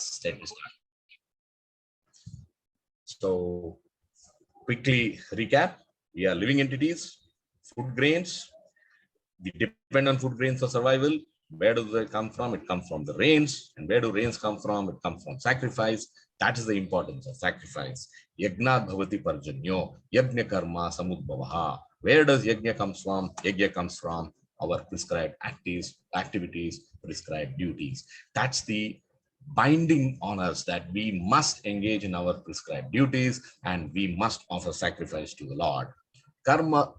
Set to start. So, quickly recap: we are living entities, food grains. We depend on food grains for survival. Where do they come from? It comes from the rains. And where do rains come from? It comes from sacrifice. That is the importance of sacrifice. Yajna bhavati parjanyo, yajna karma samudbhavaha. Where does yajna comes from? Yajna comes from our prescribed activities, prescribed duties. That's the binding on us that we must engage in our prescribed duties and we must offer sacrifice to the Lord. Karma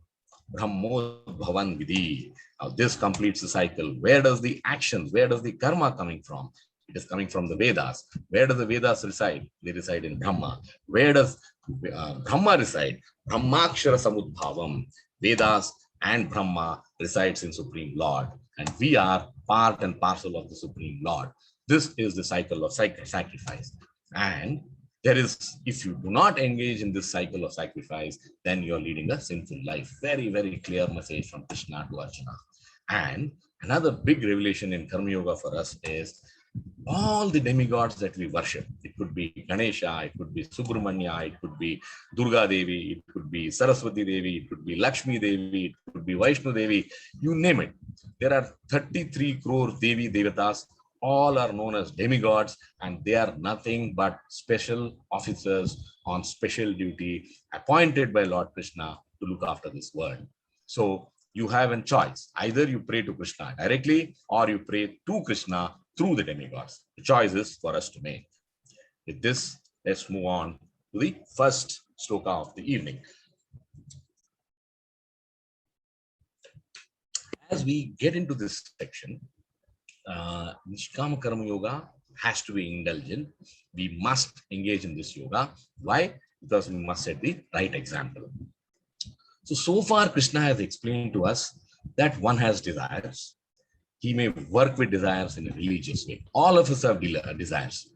Brahmodbhavan Vidhi. Now this completes the cycle. Where does the actions, where does the karma coming from? It is coming from the Vedas. Where do the Vedas reside? They reside in Brahma. Where does Brahma reside? Brahmakshara Samudbhavam. Vedas and Brahma resides in Supreme Lord. And we are part and parcel of the Supreme Lord. This is the cycle of sacrifice. And there is, if you do not engage in this cycle of sacrifice, then you're leading a sinful life. Very, very clear message from Krishna to Arjuna. And another big revelation in Karma Yoga for us is all the demigods that we worship. It could be Ganesha, it could be Subramanya, it could be Durga Devi, it could be Saraswati Devi, it could be Lakshmi Devi, it could be Vaishnu Devi, you name it. There are 33 crore Devi Devatas. All are known as demigods, and they are nothing but special officers on special duty appointed by Lord Krishna to look after this world. So you have a choice. Either you pray to Krishna directly or you pray to Krishna through the demigods. The choice is for us to make. With this, let's move on to the first sloka of the evening. As we get into this section, Nishkama Karma Yoga has to be indulgent. We must engage in this yoga. Why? Because we must set the right example. So far Krishna has explained to us that one has desires. He may work with desires in a religious way. All of us have desires.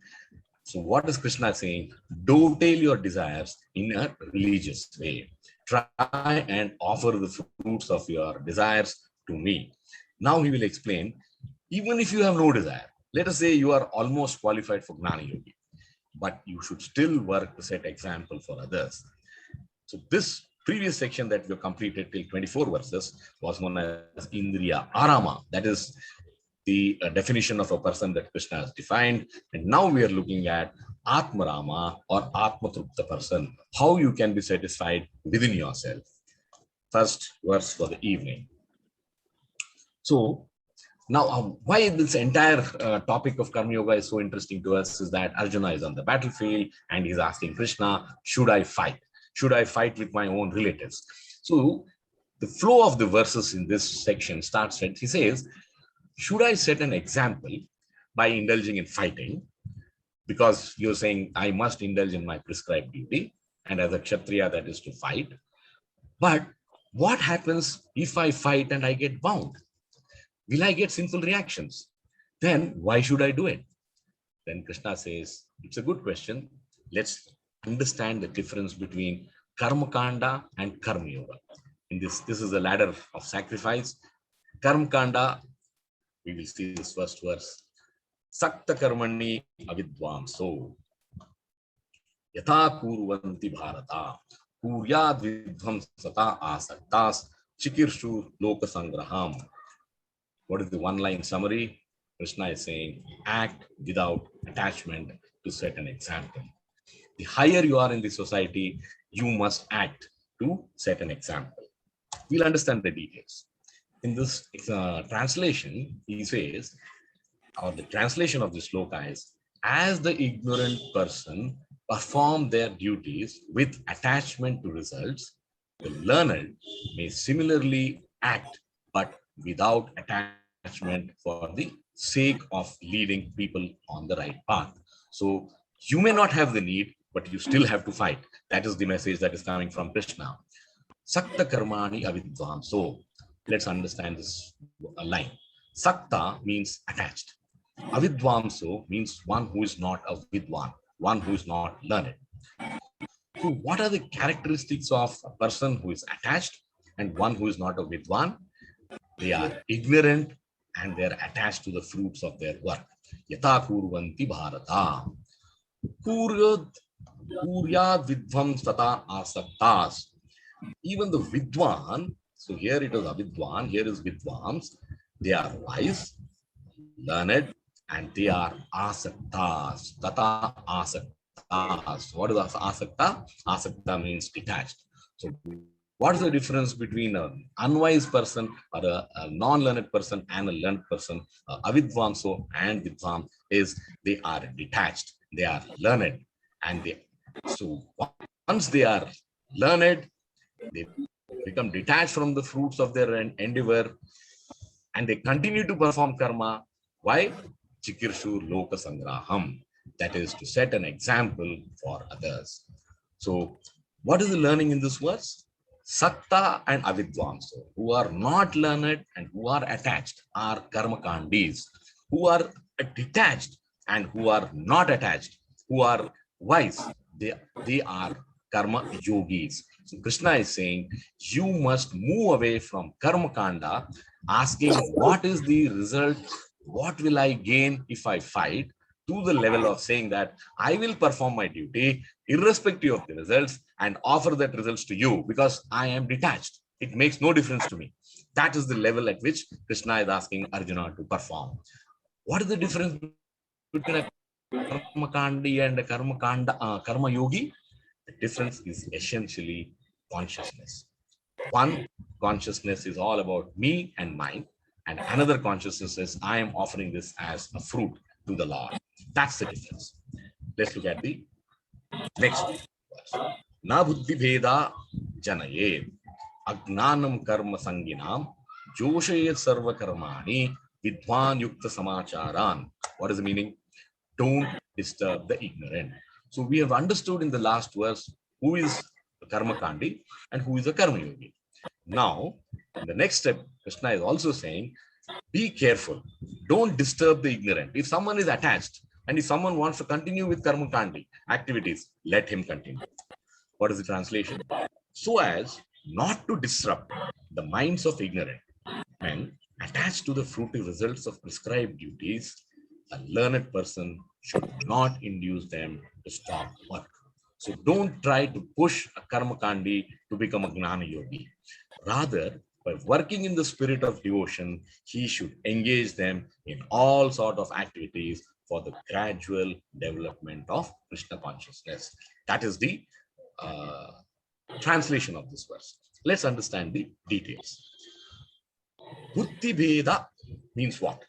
So what is Krishna saying? Dovetail your desires in a religious way. Try and offer the fruits of your desires to me. Now he will explain. Even if you have no desire, let us say you are almost qualified for Gnana Yogi, but you should still work to set example for others. So this previous section that we completed till 24 verses was known as Indriya Arama. That is the definition of a person that Krishna has defined. And now we are looking at Atmarama or Atmatrupta person, how you can be satisfied within yourself. First verse for the evening. So now, why this entire topic of Karma Yoga is so interesting to us is that Arjuna is on the battlefield and he's asking Krishna, should I fight? Should I fight with my own relatives? So the flow of the verses in this section starts at, he says, should I set an example by indulging in fighting? Because you're saying I must indulge in my prescribed duty, and as a Kshatriya, that is to fight. But what happens if I fight and I get bound? Will I get sinful reactions? Then why should I do it? Then Krishna says, it's a good question. Let's understand the difference between Karma Kanda and Karma Yoga. In this is a ladder of sacrifice. Karma Kanda, we will see this first verse. Sakta karmani avidvamso yatha kurvanti bharata kuryad vidvamsata asaktas chikirshu loka sangraham. What is the one-line summary? Krishna is saying, act without attachment to set an example. The higher you are in the society, you must act to set an example. We'll understand the details. In this translation, he says, or the translation of this sloka is, as the ignorant person perform their duties with attachment to results, the learned may similarly act, but without attachment for the sake of leading people on the right path. So you may not have the need, but you still have to fight. That is the message that is coming from Krishna. Sakta karmani avidvam. So let's understand this line. Sakta means attached. Avidvamso means one who is not a vidwan, one who is not learned. So what are the characteristics of a person who is attached and one who is not a vidwan? They are ignorant and they are attached to the fruits of their work. Yata kurvanti bharata. Kuryad vidvam tata asaktas. Even the vidwan, so here it is avidwan, here is vidwans, they are wise, learned, and they are asaktas. Tata asaktas. What is asakta? Asakta means detached. So what is the difference between an unwise person or a non-learned person and a learned person? Avidvanso and vidvan is they are detached, they are learned, and they so once they are learned, they become detached from the fruits of their endeavor, and they continue to perform karma. Why? Chikirshu Loka Sangraham. That is to set an example for others. So, what is the learning in this verse? Sakta and Avidvanso, who are not learned and who are attached, are karmakandis, who are detached and who are not attached, who are wise, they are karma yogis. So Krishna is saying, you must move away from karma kanda, asking what is the result, what will I gain if I fight, to the level of saying that I will perform my duty irrespective of the results and offer that results to you because I am detached. It makes no difference to me. That is the level at which Krishna is asking Arjuna to perform. What is the difference between a karma kandi and a karma yogi? The difference is essentially consciousness. One consciousness is all about me and mine, and another consciousness is I am offering this as a fruit to the Lord. That's the difference. Let's look at the next verse. Na buddhi bheda janaye agnanam karma sanginam joshayet sarva karmani vidwan yukta samacharan. What is the meaning? Don't disturb the ignorant. So we have understood in the last verse who is a karma kandi and who is a karma yogi. Now, in the next step, Krishna is also saying, be careful. Don't disturb the ignorant. If someone is attached and if someone wants to continue with karma kandi activities, let him continue. What is the translation? So as not to disrupt the minds of ignorant men attached to the fruitive results of prescribed duties, a learned person should not induce them to stop work. So don't try to push a karma kandi to become a gnana yogi. Rather, by working in the spirit of devotion, he should engage them in all sort of activities for the gradual development of Krishna consciousness. That is the translation of this verse. Let's understand the details. Buddhi Veda means what?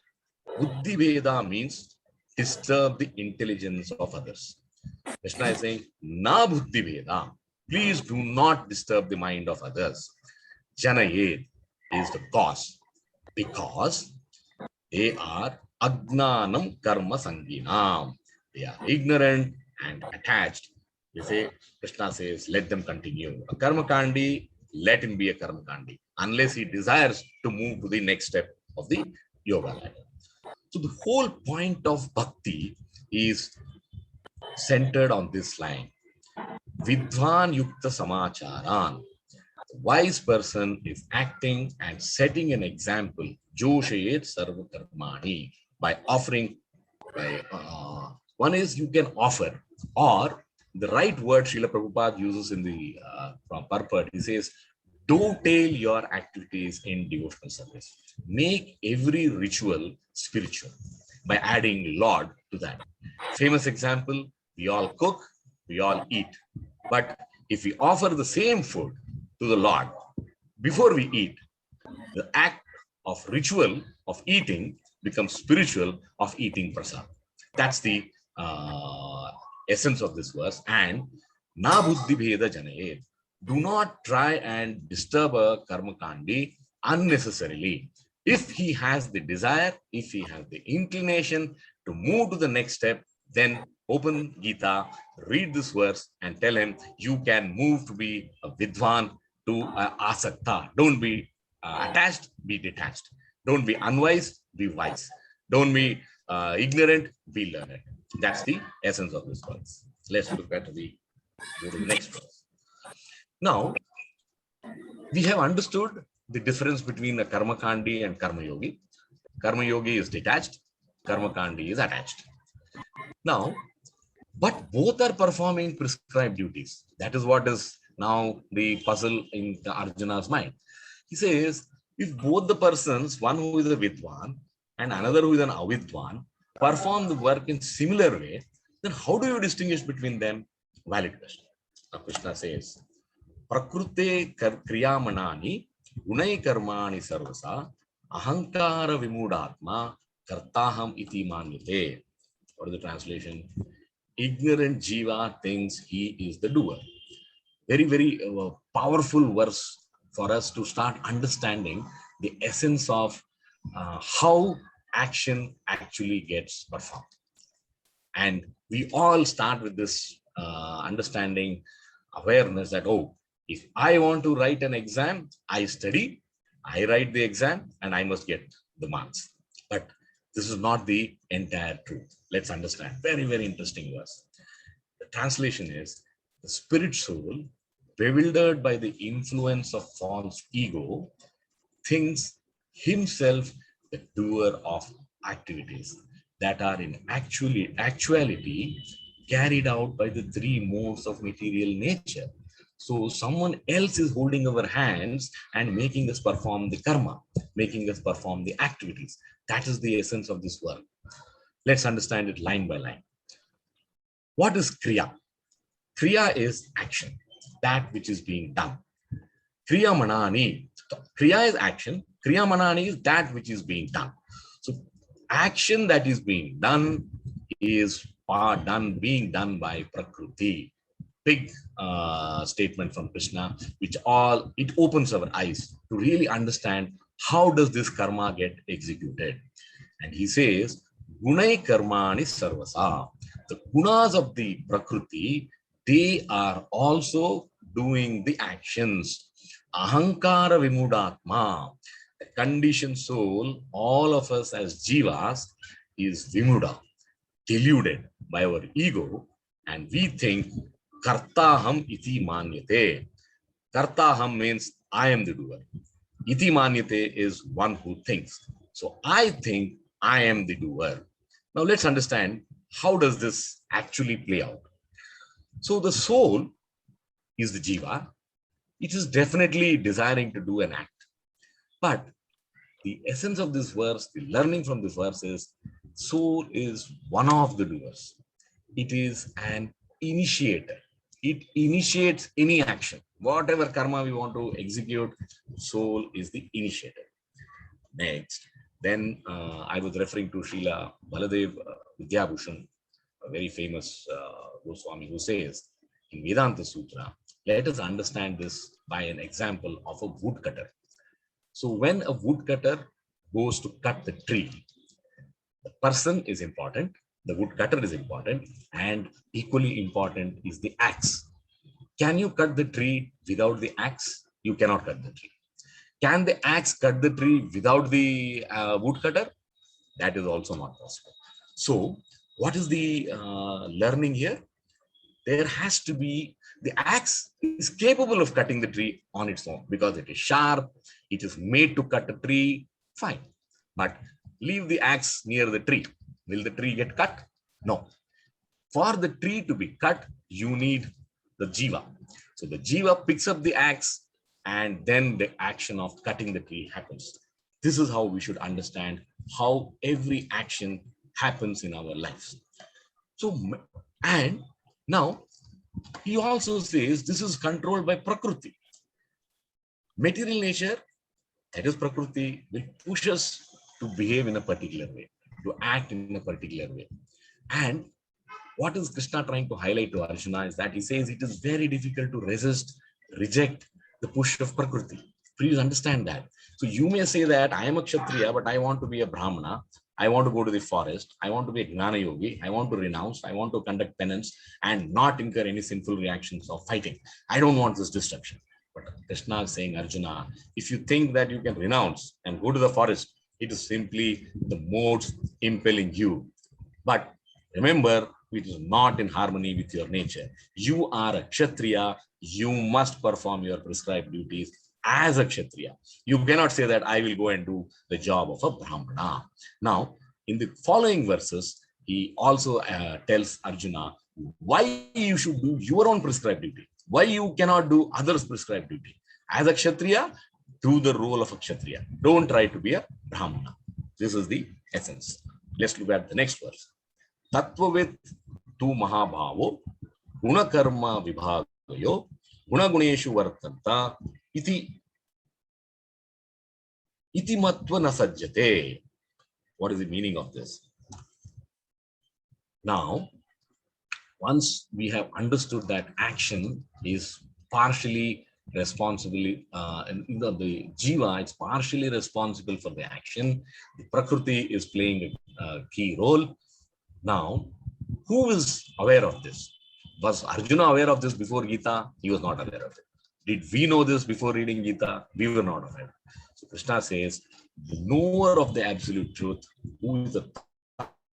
Buddhi Veda means disturb the intelligence of others. Krishna is saying, Na Buddhi Veda, please do not disturb the mind of others. Janayed is the cause, because they are Agnanam Karma Sanginam. They are ignorant and attached. They say, Krishna says, let them continue. A Karma Kandi, let him be a Karma Kandi, unless he desires to move to the next step of the yoga ladder. So the whole point of bhakti is centered on this line. Vidvan Yukta Samacharan. The wise person is acting and setting an example, Joshayet Sarva Karmani, by offering. One is you can offer, or the right word Srila Prabhupada uses in the from purport. He says, dovetail your activities in devotional service. Make every ritual spiritual by adding Lord to that. Famous example, we all cook, we all eat. But if we offer the same food to the Lord before we eat, the act of ritual of eating becomes spiritual of eating prasad. That's the essence of this verse. And na buddhi bheda janaye. Do not try and disturb a karma kandi unnecessarily. If he has the desire, if he has the inclination to move to the next step, then open Gita, read this verse and tell him you can move to be a vidwan, to asakta. Don't be attached, be detached. Don't be unwise, be wise. Don't be ignorant, be learned. That's the essence of this verse. Let's look at go to the next verse. Now, we have understood the difference between a karma kandi and karma yogi. Karma yogi is detached. Karma Kandi is attached. Now, but both are performing prescribed duties. That is what is now the puzzle in Arjuna's mind. He says, if both the persons, one who is a Vidwan and another who is an Avidwan, perform the work in similar way, then how do you distinguish between them? Valid question. Now Krishna says, Prakrute kriyamanani gunai karmani sarvasa ahankara vimudatma kartaham iti manyate. What is the translation? Ignorant jiva thinks he is the doer. Very, very powerful verse for us to start understanding the essence of how action actually gets performed. And we all start with this understanding, awareness that, oh, if I want to write an exam, I study, I write the exam, and I must get the marks. But this is not the entire truth. Let's understand. Very, very interesting verse. The translation is, the spirit soul, bewildered by the influence of false ego, thinks himself the doer of activities that are in actuality carried out by the three modes of material nature. So someone else is holding our hands and making us perform the karma, making us perform the activities. That is the essence of this work. Let's understand it line by line. What is Kriya? Kriya is action, that which is being done. Kriya Manani. Kriya is action. Kriya Manani is that which is being done. So action that is being done is being done by Prakriti. Big statement from Krishna, which it opens our eyes to really understand how does this karma get executed. And he says, Gunai Karmani Sarvasa. The gunas of the Prakriti, they are also doing the actions. Ahankara Vimudatma. The conditioned soul, all of us as jivas, is Vimuda, deluded by our ego, and we think Kartaham iti manyate. Kartaham means I am the doer. Iti manyate is one who thinks. So I think I am the doer. Now let's understand, how does this actually play out? So the soul is the jiva. It is definitely desiring to do an act. But the essence of this verse, the learning from this verse is, soul is one of the doers. It is an initiator. It initiates any action. Whatever karma we want to execute, soul is the initiator. Next, then I was referring to Srila Baladev Vidyabhushan, a very famous Goswami, who says in Vedanta Sutra, let us understand this by an example of a woodcutter. So when a woodcutter goes to cut the tree, the person is important, the woodcutter is important, and equally important is the axe. Can you cut the tree without the axe? You cannot cut the tree. Can the axe cut the tree without the woodcutter? That is also not possible. So what is the learning here? There has to be, the axe is capable of cutting the tree on its own because it is sharp, it is made to cut a tree, fine. But leave the axe near the tree. Will the tree get cut? No. For the tree to be cut, you need the jiva. So the jiva picks up the axe, and then the action of cutting the tree happens. This is how we should understand how every action happens in our lives. So, and now he also says this is controlled by Prakriti. Material nature, that is Prakriti, will push us to behave in a particular way, to act in a particular way. And what is Krishna trying to highlight to Arjuna is that he says it is very difficult to resist, reject the push of Prakriti. Please understand that. So you may say that I am a Kshatriya, but I want to be a Brahmana. I want to go to the forest. I want to be a Gnana Yogi. I want to renounce. I want to conduct penance and not incur any sinful reactions of fighting. I don't want this destruction. But Krishna is saying, Arjuna, if you think that you can renounce and go to the forest, it is simply the modes impelling you. But remember, it is not in harmony with your nature. You are a Kshatriya. You must perform your prescribed duties as a Kshatriya. You cannot say that I will go and do the job of a Brahmana. Now, In the following verses, he also tells Arjuna why you should do your own prescribed duty, why you cannot do others' prescribed duty. As a Kshatriya, do the role of a Kshatriya. Don't try to be a Brahmana. This is the essence. Let's look at the next verse. Tattvavit tu mahabhavo gunakarma vibhagayo gunaguneshu vartanta iti matva na sajjate. What is the meaning of this? Now, once we have understood that action is partially responsible, the jiva is partially responsible for the action, the prakriti is playing a key role. Now, who is aware of this? Was Arjuna aware of this before Gita? He was not aware of it. Did we know this before reading Gita? We were not aware. So Krishna says, the knower of the absolute truth, who is the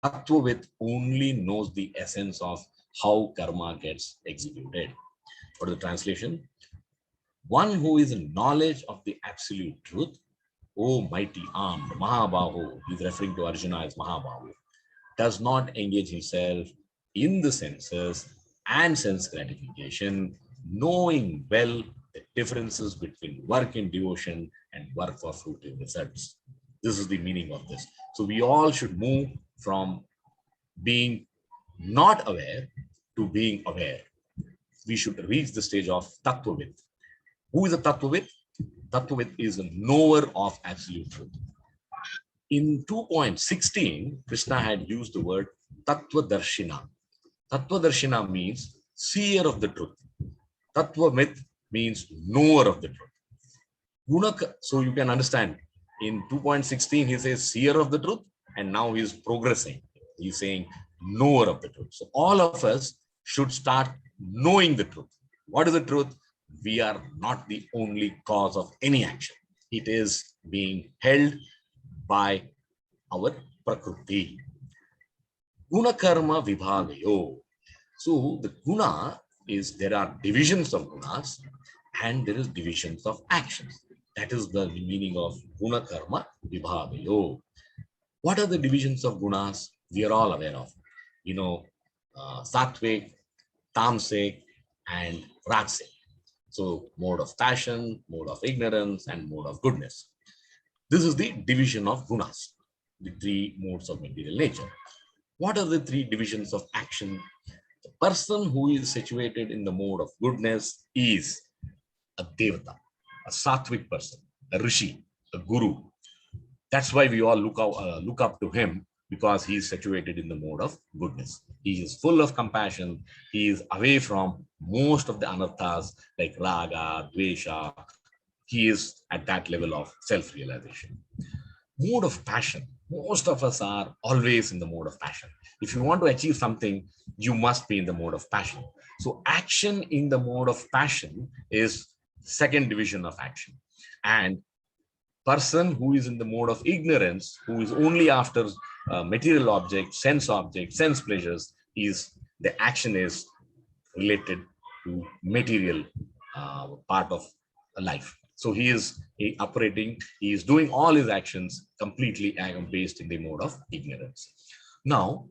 Tattvavit, only knows the essence of how karma gets executed. What is the translation? One who is in knowledge of the absolute truth, O mighty armed Mahabahu, he is referring to Arjuna as Mahabahu, does not engage himself in the senses and sense gratification, knowing well the differences between work in devotion and work for fruitive results. This is the meaning of this. So we all should move from being not aware to being aware. We should reach the stage of Tattvavit. Who is a Tattvavit? Tattvavit is a knower of absolute truth. In 2.16, Krishna had used the word Tattvadarshina. Tattvadarshina means seer of the truth. Tattvavit means knower of the truth. So you can understand, in 2.16, he says seer of the truth, and now he is progressing. He's saying knower of the truth. So all of us should start knowing the truth. What is the truth? We are not the only cause of any action. It is being held by our prakriti. Guna karma vibhagayo. So the guna is, there are divisions of gunas and there is divisions of actions. That is the meaning of guna karma vibhagayo. What are the divisions of gunas? We are all aware of. Sattvic, tamasic, and rajasic. So mode of passion, mode of ignorance, and mode of goodness. This is the division of gunas, the three modes of material nature. What are the three divisions of action? The person who is situated in the mode of goodness is a devata, a sattvic person, a rishi, a guru. That's why we all look up to him, because he is situated in the mode of goodness. He is full of compassion. He is away from most of the anarthas like raga, dvesha. He is at that level of self-realization. Mode of passion. Most of us are always in the mode of passion. If you want to achieve something, you must be in the mode of passion. So action in the mode of passion is second division of action. And person who is in the mode of ignorance, who is only after material objects, sense pleasures, the action is related to material part of life. So he is operating, he is doing all his actions completely based in the mode of ignorance. Now,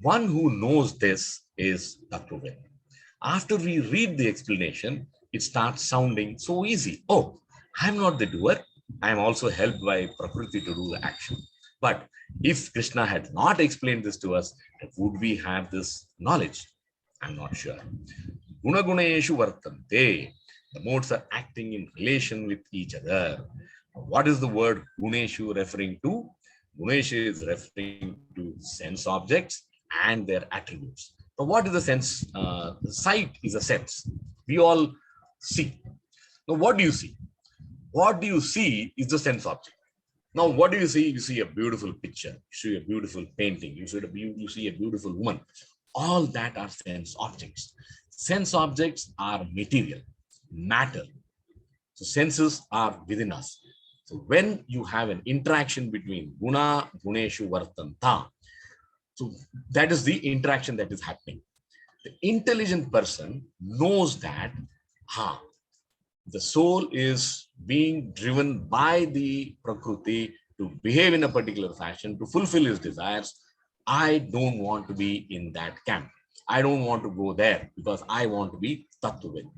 one who knows this is Tattvavit. After we read the explanation, it starts sounding so easy. Oh, I'm not the doer. I am also helped by Prakriti to do the action. But if Krishna had not explained this to us, would we have this knowledge? I'm not sure. Guna gunayeshu vartante. The modes are acting in relation with each other. What is the word guneshu referring to? Guneshu is referring to sense objects and their attributes. So what is the sense? The sight is a sense. We all see. Now, what do you see? What do you see is the sense object. Now, what do you see? You see a beautiful picture. You see a beautiful painting. You see a beautiful woman. All that are sense objects. Sense objects are material, matter. So senses are within us. So when you have an interaction between guna, guneshu, vartanta, so that is the interaction that is happening. The intelligent person knows that the soul is being driven by the Prakriti to behave in a particular fashion, to fulfill his desires. I don't want to be in that camp. I don't want to go there because I want to be Tattvavid.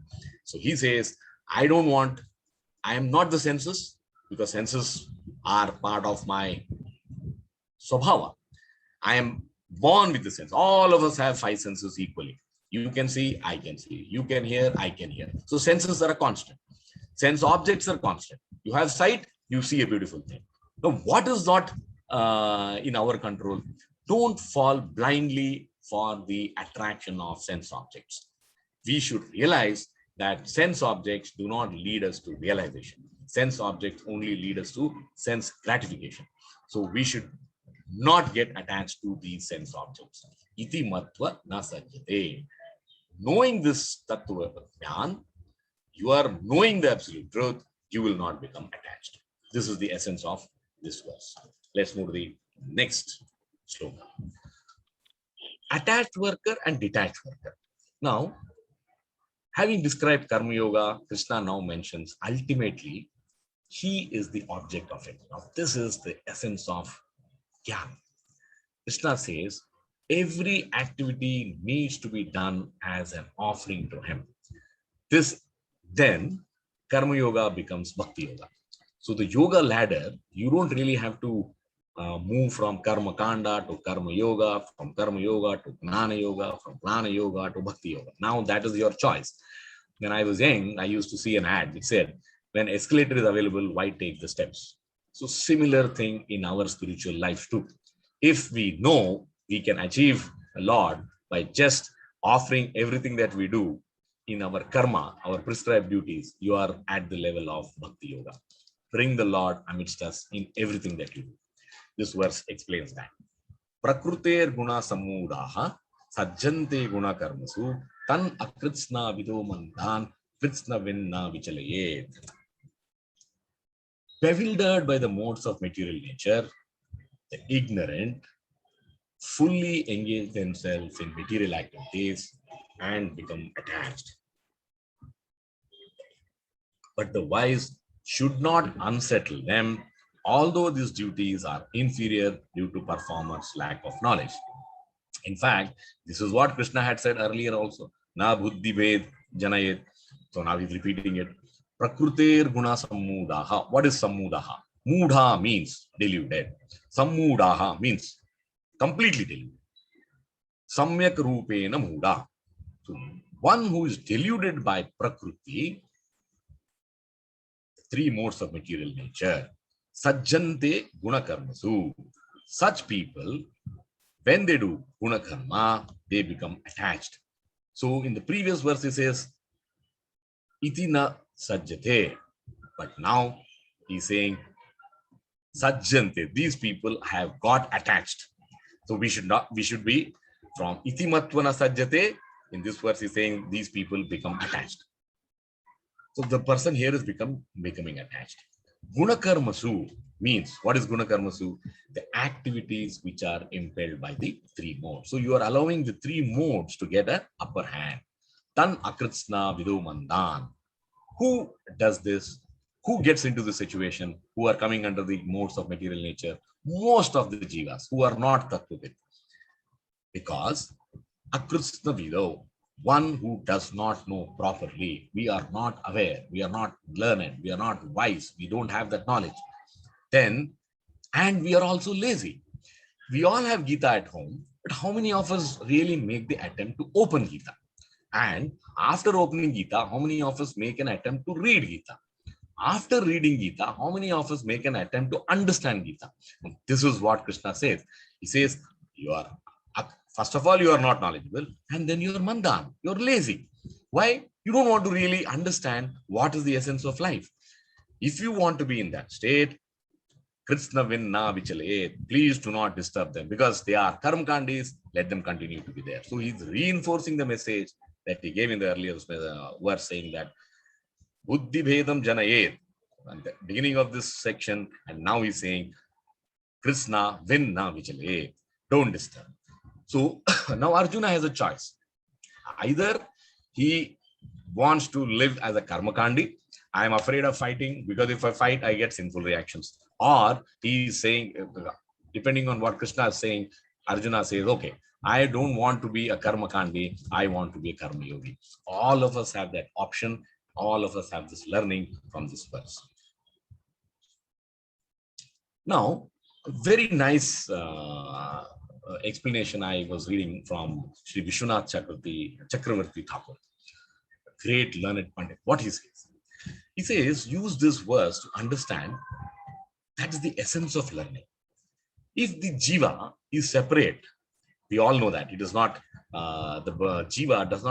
So he says, I don't want, I am not the senses because senses are part of my Swabhava. I am born with the sense. All of us have five senses equally. You can see, I can see. You can hear, I can hear. So senses are a constant. Sense objects are constant. You have sight, you see a beautiful thing. Now, what is not in our control? Don't fall blindly for the attraction of sense objects. We should realize that sense objects do not lead us to realization. Sense objects only lead us to sense gratification. So we should not get attached to these sense objects. Iti matva na sajjate. Knowing this tattva jnana, you are knowing the absolute truth, you will not become attached. This is the essence of this verse. Let's move to the next sloka. Attached worker and detached worker. Now, having described Karma Yoga, Krishna now mentions ultimately he is the object of it. Now, this is the essence of Jnana. Krishna says every activity needs to be done as an offering to him. This then Karma Yoga becomes Bhakti Yoga. So the yoga ladder, you don't really have to move from Karma Kanda to Karma Yoga, from Karma Yoga to Gnana Yoga, from Gnana Yoga to Bhakti Yoga. Now that is your choice. When I was young, I used to see an ad which said, when escalator is available, why take the steps? So similar thing in our spiritual life too. If we know we can achieve a lot by just offering everything that we do in our karma, our prescribed duties, you are at the level of Bhakti Yoga. Bring the Lord amidst us in everything that you do. This verse explains that. Prakruter guna sammudaha sajjante guna karmasu tan akritsna vido mandan kritsna vinna vichalayet. Bewildered by the modes of material nature, the ignorant fully engage themselves in material activities and become attached. But the wise should not unsettle them, although these duties are inferior due to performers' lack of knowledge. In fact, this is what Krishna had said earlier also. Na buddhi ved janayet. So now he's repeating it. Prakruter guna sammudaha. What is sammudaha? Mudha means deluded. Sammudaha means completely deluded. Samyak rupena mudha. So one who is deluded by Prakruti, three modes of material nature. Sajjante gunakarmasu. Such people, when they do gunakarma, they become attached. So in the previous verse it says, iti na sajjate. But now he's saying, sajjante. These people have got attached. So we should be from iti matvana sajjate. In this verse he's saying these people become attached. So the person here is becoming attached. Gunakarmasu means, what is Gunakarmasu? The activities which are impelled by the three modes. So you are allowing the three modes to get an upper hand. Tan akritsna vidu mandan. Who does this? Who gets into the situation? Who are coming under the modes of material nature? Most of the jivas who are not tattvavid. Because akritsna vidu, one who does not know properly, we are not aware, we are not learned, we are not wise, we don't have that knowledge. Then, and we are also lazy. We all have Gita at home, but how many of us really make the attempt to open Gita? And after opening Gita, how many of us make an attempt to read Gita? After reading Gita, how many of us make an attempt to understand Gita? This is what Krishna says. He says, you are, first of all, you are not knowledgeable, and then you are mandan, you're lazy. Why? You don't want to really understand what is the essence of life. If you want to be in that state, Krishna vinna vichale, please do not disturb them because they are karmakandis, let them continue to be there. So he's reinforcing the message that he gave in the earlier verse, saying that buddhi bhedam janayet, at the beginning of this section, and now he's saying Krishna vinna vichale, don't disturb. So now Arjuna has a choice. Either he wants to live as a karmakandi. I am afraid of fighting because if I fight, I get sinful reactions. Or he is saying, depending on what Krishna is saying, Arjuna says, okay, I don't want to be a karma kandi, I want to be a karma yogi. All of us have that option. All of us have this learning from this verse. Now, a very nice explanation I was reading from Sri Vishwanath Chakravarti Thakur, great learned Pandit. What he says? He says, use this verse to understand that is the essence of learning. If the jiva is separate, we all know that it is not the jiva does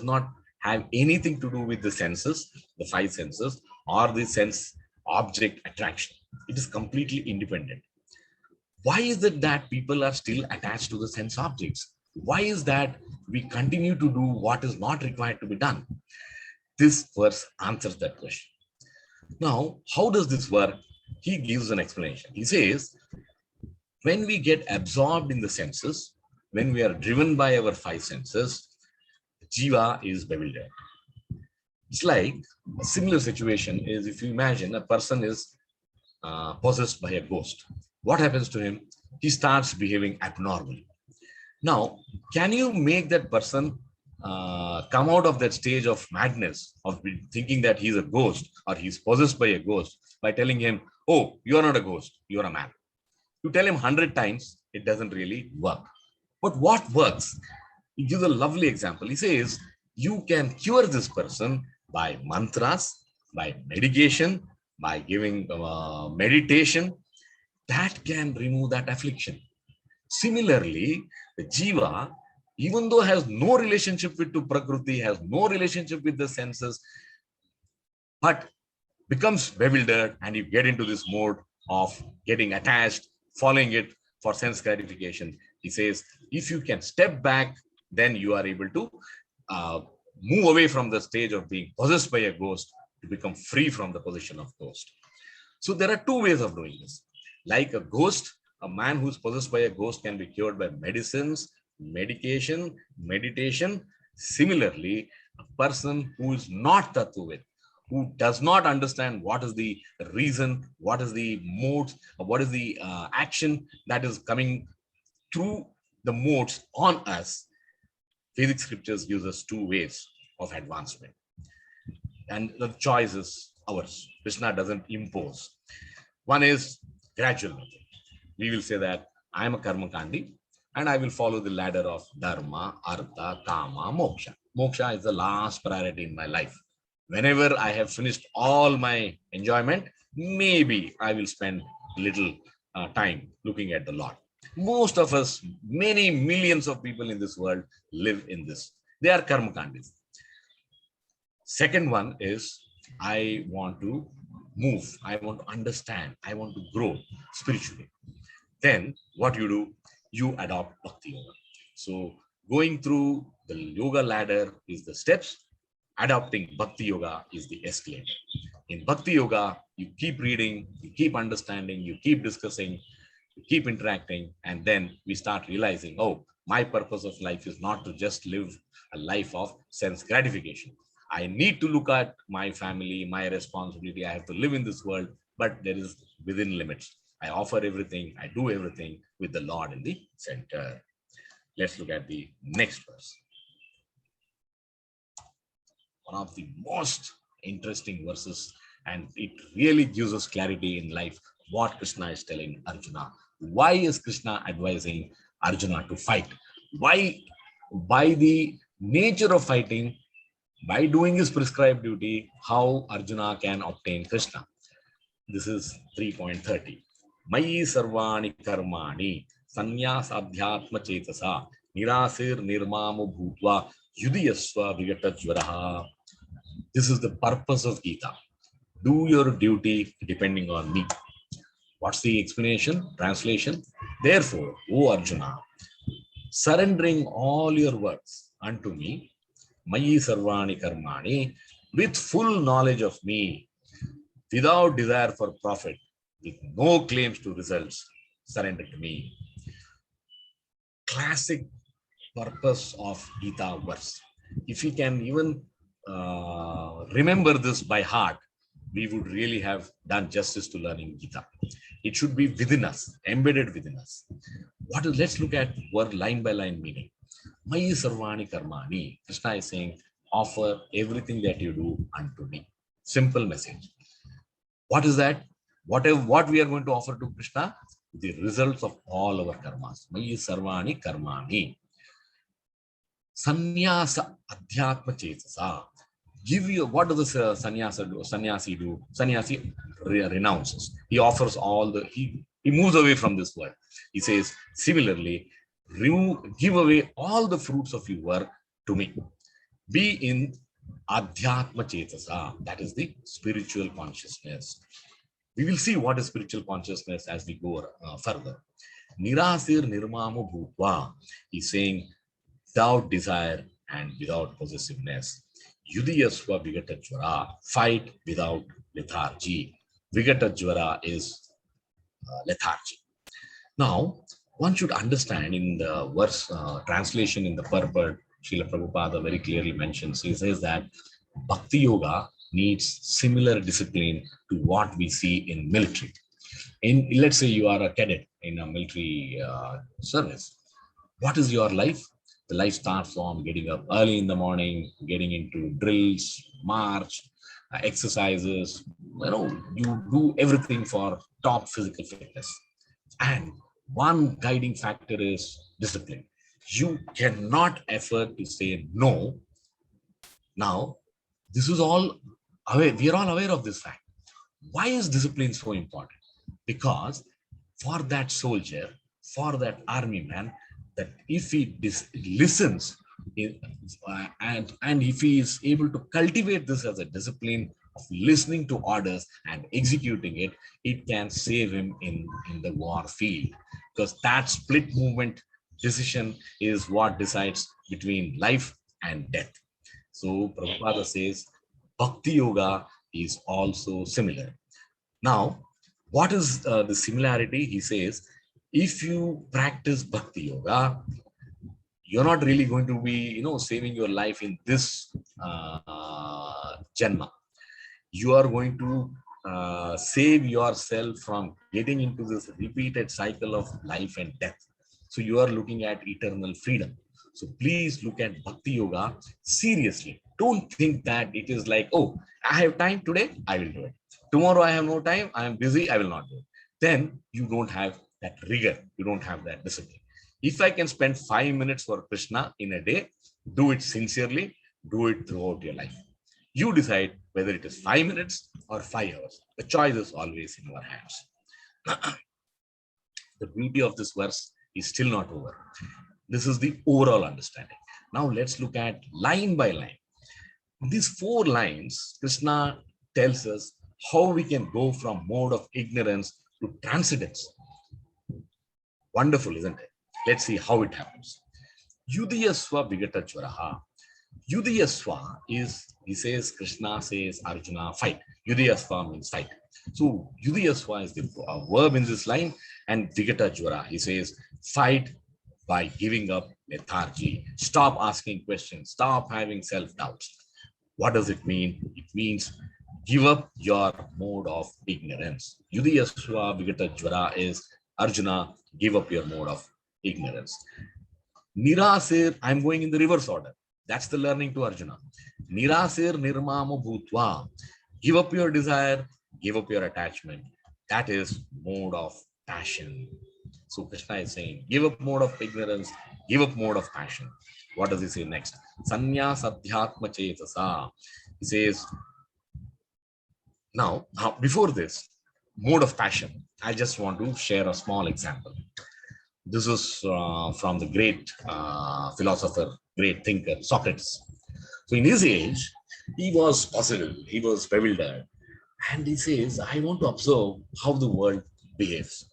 not have anything to do with the senses, the five senses, or the sense object attraction. It is completely independent. Why is it that people are still attached to the sense objects? Why is that we continue to do what is not required to be done? This verse answers that question. Now, how does this work? He gives an explanation. He says, when we get absorbed in the senses, when we are driven by our five senses, jiva is bewildered. It's like a similar situation is if you imagine a person is possessed by a ghost. What happens to him? He starts behaving abnormally. Now, can you make that person come out of that stage of madness, of thinking that he's a ghost or he's possessed by a ghost by telling him, oh, you're not a ghost, you're a man? You tell him 100 times, it doesn't really work. But what works? He gives a lovely example. He says, you can cure this person by mantras, by medication, by giving meditation. That can remove that affliction. Similarly, the jiva, even though has no relationship with Prakriti, has no relationship with the senses, but becomes bewildered and you get into this mode of getting attached, following it for sense gratification. He says, if you can step back, then you are able to move away from the stage of being possessed by a ghost to become free from the position of ghost. So there are two ways of doing this. Like a ghost, a man who's possessed by a ghost can be cured by medicines, medication, meditation. Similarly, a person who is not Tattvavid, who does not understand what is the reason, what is the modes, what is the action that is coming through the modes on us, Vedic scriptures gives us two ways of advancement. And the choice is ours. Krishna doesn't impose. One is gradual method. We will say that I am a karma kandi and I will follow the ladder of dharma, artha, kama, moksha. Moksha is the last priority in my life. Whenever I have finished all my enjoyment, maybe I will spend little time looking at the Lord. Most of us, many millions of people in this world live in this. They are karma kandis. Second one is, I want to move. I want to understand. I want to grow spiritually. Then what you do, you adopt Bhakti Yoga. So going through the yoga ladder is the steps. Adopting Bhakti Yoga is the escalator. In Bhakti Yoga, you keep reading, you keep understanding, you keep discussing, you keep interacting, and then we start realizing, oh, my purpose of life is not to just live a life of sense gratification. I need to look at my family, my responsibility. I have to live in this world, but there is within limits. I offer everything, I do everything with the Lord in the center. Let's look at the next verse. One of the most interesting verses, and it really gives us clarity in life what Krishna is telling Arjuna. Why is Krishna advising Arjuna to fight? Why? By the nature of fighting, by doing his prescribed duty, how Arjuna can obtain Krishna. This is 3.30. Mayi sarvani karmani sanyas adhyatma chetasa nirasir nirmamu bhutva yudhiyasva vigatajvaraha. This is the purpose of Gita. Do your duty depending on me. What's the explanation? Translation. Therefore, O Arjuna, surrendering all your works unto me, Mayi sarvani karmani, with full knowledge of me, without desire for profit, with no claims to results, surrender to me. Classic purpose of Gita verse. If we can even remember this by heart, we would really have done justice to learning Gita. It should be within us, embedded within us. Let's look at word line by line meaning. Mayi sarvani karmani. Krishna is saying, offer everything that you do unto me. Simple message. What is that? What we are going to offer to Krishna? The results of all our karmas. Mayi sarvani karmani. Sannyasa adhyatma chetasa. Give you, what does the sannyasa do? Sannyasi do? Sannyasi renounces. He offers all the, he moves away from this world. He says, similarly, give away all the fruits of your work to me. Be in adhyatma chetasa. That is the spiritual consciousness. We will see what is spiritual consciousness as we go further. Nirasir nirmamo bhutva. He's saying, without desire and without possessiveness. Yudhiyasva Vigatajvara, fight without lethargy. Vigatajvara is lethargy. Now, one should understand in the verse translation in the purport, Srila Prabhupada very clearly mentions, he says that Bhakti Yoga needs similar discipline to what we see in military. Let's say you are a cadet in a military service. What is your life? The life starts from getting up early in the morning, getting into drills, march, exercises. You do everything for top physical fitness. And one guiding factor is discipline. You cannot afford to say no. Now, this is all aware. We are all aware of this fact. Why is discipline so important? Because for that soldier, for that army man, that if he listens and if he is able to cultivate this as a discipline of listening to orders and executing it, it can save him in the war field. Because that split movement decision is what decides between life and death. So Prabhupada says, Bhakti Yoga is also similar. Now, what is the similarity? He says, if you practice Bhakti Yoga, you're not really going to be, saving your life in this Janma. You are going to save yourself from getting into this repeated cycle of life and death. So you are looking at eternal freedom. So please look at Bhakti Yoga seriously. Don't think that it is like, oh, I have time today, I will do it. Tomorrow I have no time, I am busy, I will not do it. Then you don't have that rigor, you don't have that discipline. If I can spend 5 minutes for Krishna in a day, do it sincerely, do it throughout your life. You decide whether it is 5 minutes or 5 hours. The choice is always in our hands. The beauty of this verse is still not over. This is the overall understanding. Now let's look at line by line. These 4 lines, Krishna tells us how we can go from mode of ignorance to transcendence. Wonderful, isn't it? Let's see how it happens. Yudhiyasva Vigatajvaraha. Yudhiyasva is, he says, Krishna says, Arjuna, fight. Yudhiyasva means fight. So Yudhiyasva is the verb in this line, and Vigatajvara, he says, fight by giving up lethargy. Stop asking questions. Stop having self-doubts. What does it mean? It means give up your mode of ignorance. Yudhiyasva Vigatajvara is Arjuna, give up your mode of ignorance. Nirasir, I'm going in the reverse order. That's the learning to Arjuna. Nirasir nirmamo bhutva. Give up your desire, give up your attachment. That is mode of passion. So Krishna is saying, give up mode of ignorance, give up mode of passion. What does he say next? Sannyasa adhyatma chetasa. He says, now, before this, mode of passion, I just want to share a small example. This is from the great philosopher, great thinker, Socrates. So in his age, he was puzzled, he was bewildered. And he says, I want to observe how the world behaves.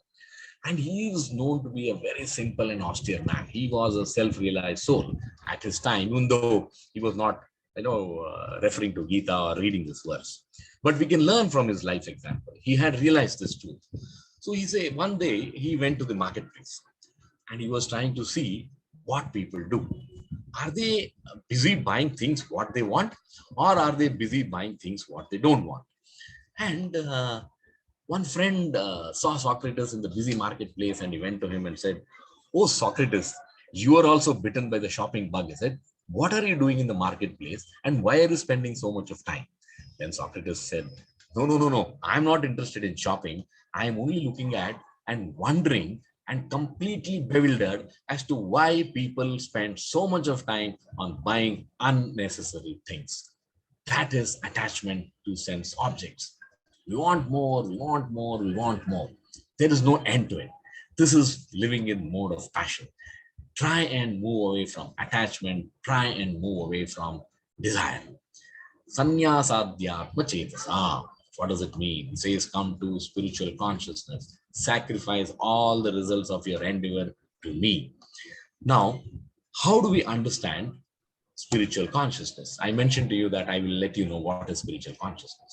And he is known to be a very simple and austere man. He was a self-realized soul at his time, even though he was not, referring to Gita or reading this verse. But we can learn from his life example. He had realized this truth. So he said, one day he went to the marketplace and he was trying to see what people do. Are they busy buying things what they want, or are they busy buying things what they don't want? And one friend saw Socrates in the busy marketplace, and he went to him and said, "Oh, Socrates, you are also bitten by the shopping bug." He said, "What are you doing in the marketplace, and why are you spending so much of time?" Then Socrates said, "No, no, no, no. I'm not interested in shopping. I am only looking at and wondering and completely bewildered as to why people spend so much of time on buying unnecessary things. That is attachment to sense objects. We want more, we want more, we want more. There is no end to it. This is living in mode of passion. Try and move away from attachment, try and move away from desire. Sanyasadhyatma chetasa. What does it mean? It says, come to spiritual consciousness. Sacrifice all the results of your endeavor to me. Now, how do we understand spiritual consciousness? I mentioned to you that I will let you know what is spiritual consciousness.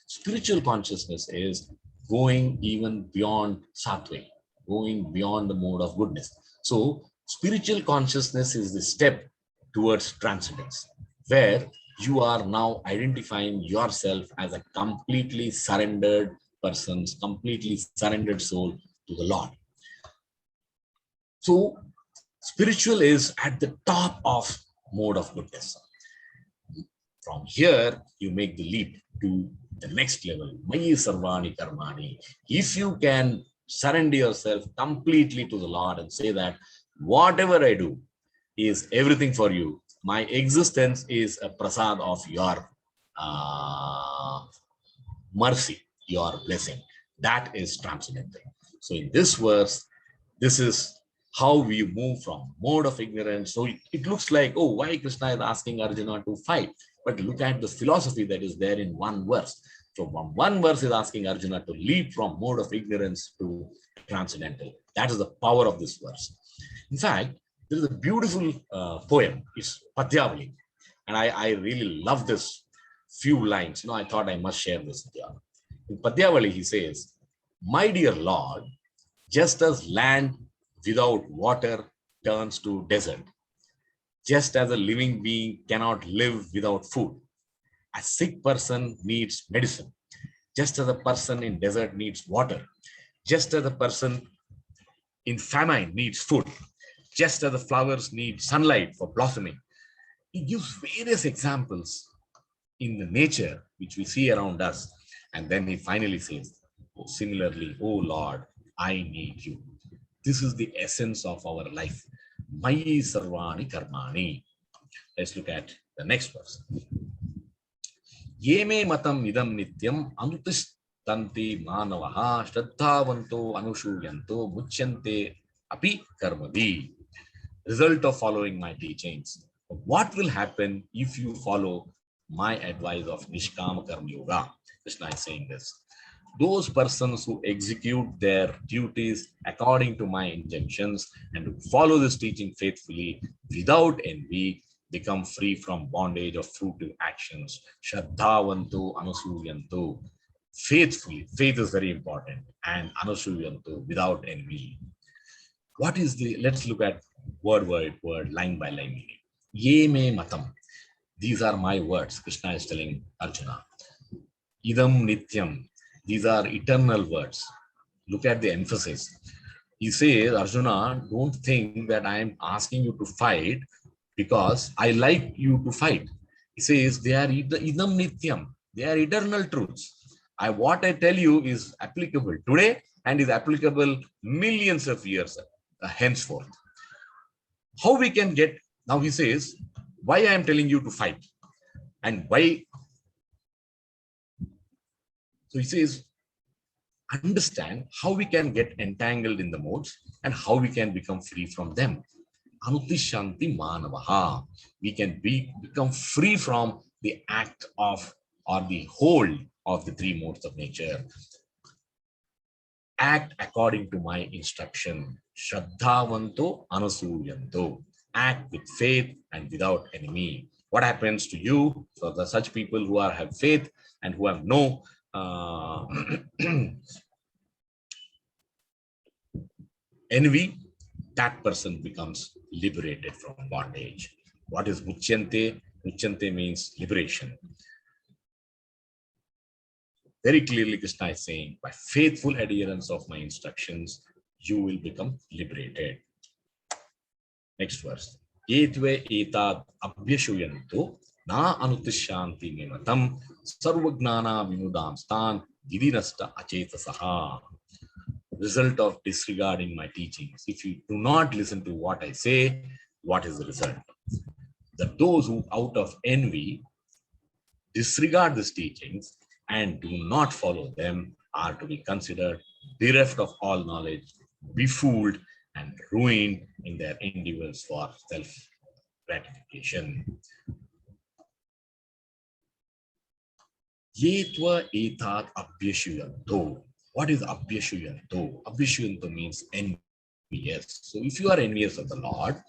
Spiritual consciousness is going even beyond sattvic, going beyond the mode of goodness. So, spiritual consciousness is the step towards transcendence, where you are now identifying yourself as a completely surrendered person, completely surrendered soul to the Lord. So, spiritual is at the top of mode of goodness. From here, you make the leap to the next level. Mayi sarvani karmani. If you can surrender yourself completely to the Lord and say that whatever I do is everything for you, my existence is a prasad of your mercy, your blessing. That is transcendental. So in this verse, this is how we move from mode of ignorance. So it looks like, oh, why Krishna is asking Arjuna to fight? But look at the philosophy that is there in one verse. So one verse is asking Arjuna to leap from mode of ignorance to transcendental. That is the power of this verse. In fact, there is a beautiful poem. It's Padyavali. And I really love this few lines. I thought I must share this with you. In Padyavali, he says, "My dear Lord, just as land without water turns to desert, just as a living being cannot live without food, a sick person needs medicine, just as a person in desert needs water, just as a person in famine needs food, just as the flowers need sunlight for blossoming." He gives various examples in the nature which we see around us. And then he finally says, "Oh, similarly, oh Lord, I need you." This is the essence of our life. Mayi sarvani karmani. Let's look at the next verse. Yeme matam idam nityam anutishthanti manavaha shraddhavanto anushuyanto muchyante api karmavi. Result of following my teachings. What will happen if you follow my advice of Nishkama Karma Yoga? Krishna is saying this. Those persons who execute their duties according to my injunctions and who follow this teaching faithfully without envy become free from bondage of fruitive actions. Shraddhavanto anusuriyanto. Faithfully, faith is very important, and anusuriyanto, without envy. What is the, let's look at word, line by line meaning. Ye me matam. These are my words, Krishna is telling Arjuna. Idam nityam. These are eternal words. Look at the emphasis. He says, Arjuna, don't think that I am asking you to fight because I like you to fight. He says, they are idam nityam. They are eternal truths. What I tell you is applicable today and is applicable millions of years henceforth. How we can get, now he says, why I am telling you to fight and why. So he says, understand how we can get entangled in the modes and how we can become free from them. Anutishanti manavaha. We can become free from the act of or the hold of the three modes of nature. Act according to my instruction. Shraddhavanto anasuyanto. Act with faith and without enemy. What happens to you? So the such people who have faith and who have no envy, that person becomes liberated from bondage. What is muchyante? Muchyante means liberation. Very clearly, Krishna is saying, by faithful adherence of my instructions, you will become liberated. Next verse. Etve etad abhyashuyanto na anutishanti mematam sarvagnana vimudam stan didinasta achetasaha. Result of disregarding my teachings. If you do not listen to what I say, what is the result? That those who out of envy disregard these teachings and do not follow them are to be considered bereft of all knowledge, befooled, and ruined in their endeavors for self-gratification. Yetva etat abhyashuyanto. What is abhyashuyanto? Abhyashuyanto means envious. So if you are envious of the Lord,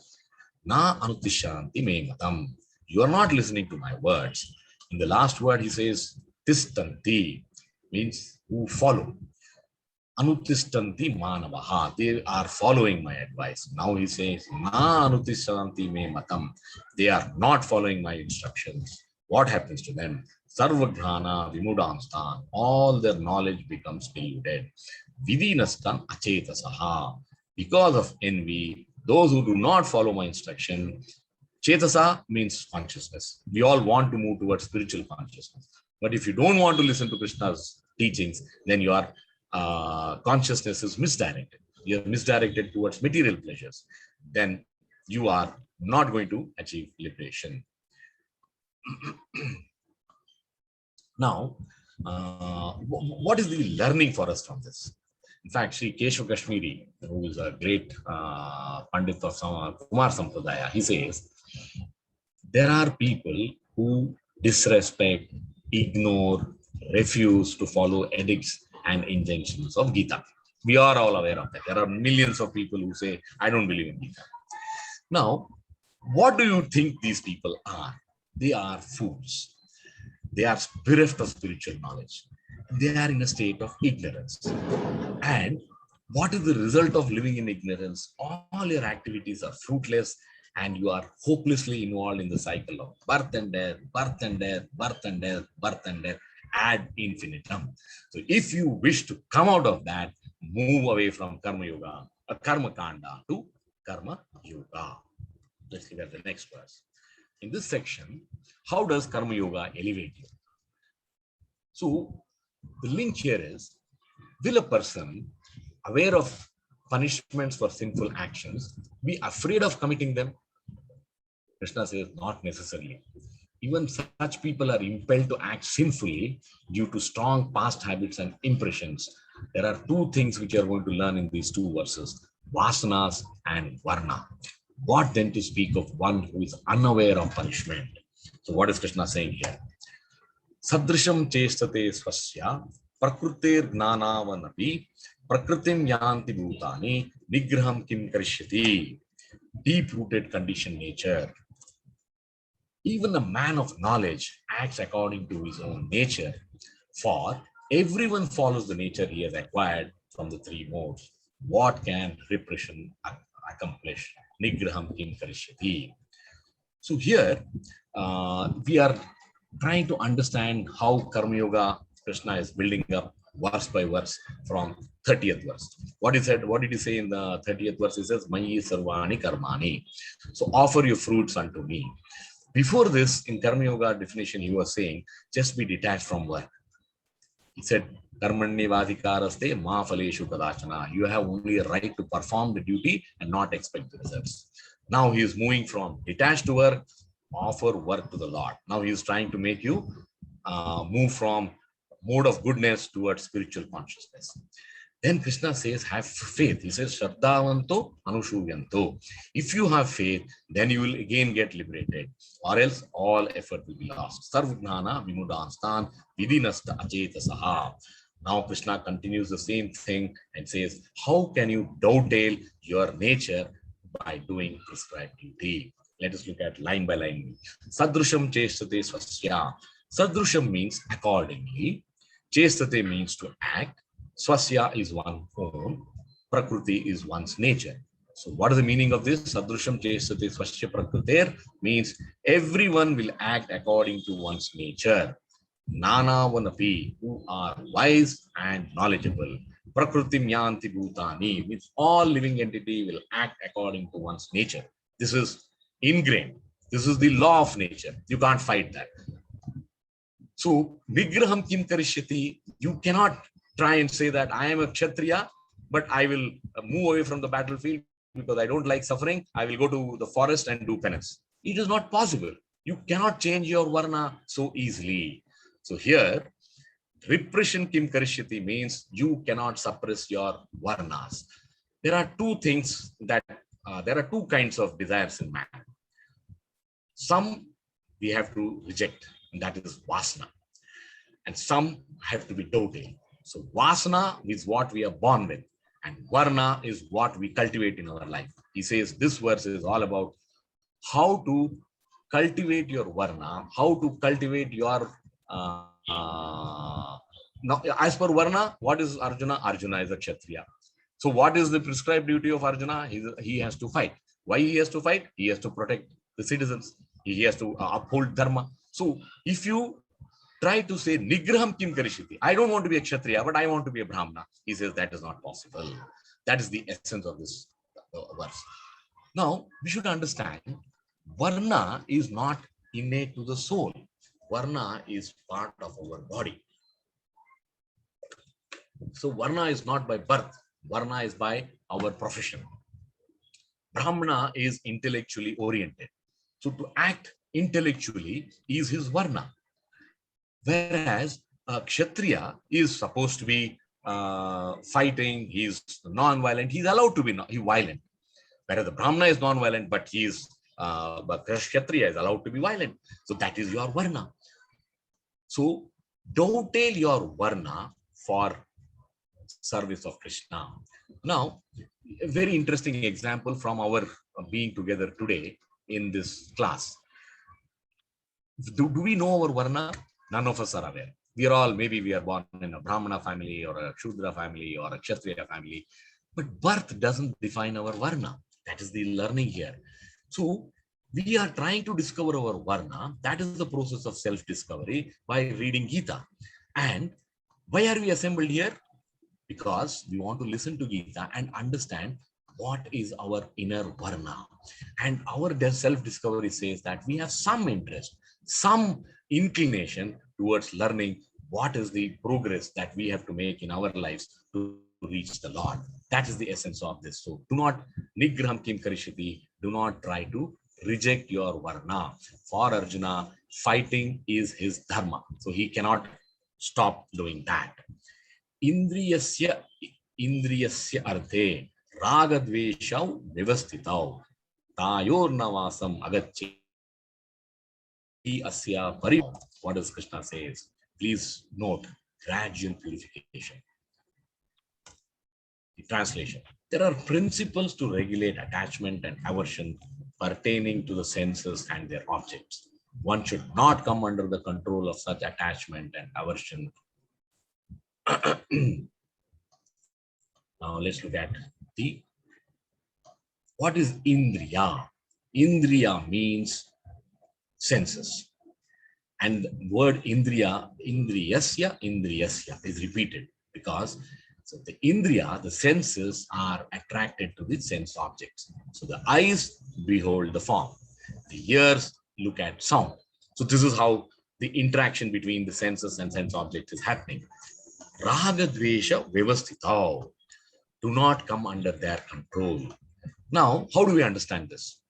na anutishanti me matam. You are not listening to my words. In the last word, he says, tistanti, means who follow. Anutistanti manavaha, they are following my advice. Now he says, na anutistanti me matam. They are not following my instructions. What happens to them? Sarvagrhana vimudamstan, all their knowledge becomes deluded. Vidinastan achetasaha, because of envy, those who do not follow my instruction. Chetasa means consciousness. We all want to move towards spiritual consciousness. But if you don't want to listen to Krishna's teachings, then your consciousness is misdirected. You are misdirected towards material pleasures. Then you are not going to achieve liberation. Now, what is the learning for us from this? In fact, Sri Keshav Kashmiri, who is a great Pandit of Kumar Sampradaya, he says, there are people who disrespect, ignore, refuse to follow edicts and injunctions of Gita. We are all aware of that. There are millions of people who say, I don't believe in Gita. Now, what do you think these people are? They are fools. They are bereft of spiritual knowledge. They are in a state of ignorance. And what is the result of living in ignorance? All your activities are fruitless and you are hopelessly involved in the cycle of birth and death, birth and death, birth and death, birth and death, ad infinitum. So if you wish to come out of that, move away from Karma Yoga, Karma Kanda to Karma Yoga. Let's look at the next verse. In this section, how does Karma Yoga elevate you? So the link here is, will a person aware of punishments for sinful actions be afraid of committing them? Krishna says, not necessarily. Even such people are impelled to act sinfully due to strong past habits and impressions. There are two things which you are going to learn in these two verses, vasanas and varna. What then to speak of one who is unaware of punishment? So what is Krishna saying here? Sadrisham chestate swasya prakrutir gnanavanapi prakritim yanti bhutani nigraham kim karishyati. Deep-rooted conditioned nature. Even a man of knowledge acts according to his own nature, for everyone follows the nature he has acquired from the three modes. What can repression accomplish? Nigraham kim karishyati. So here we are trying to understand how Karma Yoga Krishna is building up verse by verse from 30th verse. What he said, what did he say in the 30th verse? He says, Mayi sarvani karmani. So offer your fruits unto me. Before this, in Karma Yoga definition, he was saying, just be detached from work. He said, Karmanni vadhikaraste ma phaleshu kadachana. You have only a right to perform the duty and not expect the results. Now he is moving from detached to work, offer work to the Lord. Now he is trying to make you move from mode of goodness towards spiritual consciousness. Then Krishna says, have faith. He says, Shraddhavanto Anushuyanto. If you have faith, then you will again get liberated, or else all effort will be lost. Sarvgnana vimudanstan vidinasta achetasaha. Now Krishna continues the same thing and says, how can you dovetail your nature by doing prescribed duty? Let us look at line by line. Sadrusham chestate swasya. Sadrusham means accordingly. Chestate means to act. Swasya is one's own. Prakriti is one's nature. So what is the meaning of this? Sadrusham chestate swasya prakriter means everyone will act according to one's nature. Nana Vanapi, who are wise and knowledgeable. Prakritim Yanti Bhutani, which all living entity will act according to one's nature. This is ingrained. This is the law of nature. You can't fight that. So, Nigraham Kim Karishyati, you cannot try and say that I am a Kshatriya, but I will move away from the battlefield because I don't like suffering. I will go to the forest and do penance. It is not possible. You cannot change your Varna so easily. So, here, repression Kim Karishyati means you cannot suppress your Varnas. There are two things that, there are two kinds of desires in man. Some we have to reject, and that is Vasana. And some have to be total. So Vasana is what we are born with, and Varna is what we cultivate in our life. He says this verse is all about how to cultivate your Varna, how to cultivate your now, as per Varna, what is Arjuna? Arjuna is a Kshatriya. So what is the prescribed duty of Arjuna? He has to fight. Why he has to fight? He has to protect the citizens. He has to uphold Dharma. So if you try to say Nigraham Kim Karishyati, I don't want to be a Kshatriya, but I want to be a Brahmana, he says that is not possible. That is the essence of this verse. Now, we should understand, Varna is not innate to the soul. Varna is part of our body. So Varna is not by birth. Varna is by our profession. Brahmana is intellectually oriented. So to act intellectually is his Varna. Whereas a Kshatriya is supposed to be fighting, he's non-violent, he's allowed to be violent. Whereas the Brahmana is non-violent, but but Kshatriya is allowed to be violent. So that is your Varna. So don't tell your Varna for service of Krishna. Now, a very interesting example from our being together today in this class. Do we know our Varna? None of us are aware. We are all, maybe we are born in a Brahmana family or a Shudra family or a Kshatriya family, but birth doesn't define our Varna. That is the learning here. So we are trying to discover our Varna. That is the process of self-discovery by reading Gita. And why are we assembled here? Because we want to listen to Gita and understand what is our inner Varna. And our self-discovery says that we have some interest, some inclination towards learning what is the progress that we have to make in our lives to reach the Lord. That is the essence of this. So do not Nigraham Kim Karishyati, do not try to reject your Varna. For Arjuna, fighting is his dharma. So he cannot stop doing that. Indriyasya arte ragadveshau vyavastitau tayor navasam agacche asya pari. What does Krishna says? Please note, gradual purification. The translation. There are principles to regulate attachment and aversion pertaining to the senses and their objects. One should not come under the control of such attachment and aversion. Now let's look at what is Indriya? Indriya means senses. And the word Indriya, Indriyasya is repeated because so the Indriya, the senses are attracted to the sense objects. So the eyes behold the form, the ears look at sound. So this is how the interaction between the senses and sense objects is happening. Raga Dvesha Vyavastitau. Do not come under their control. Now, how do we understand this?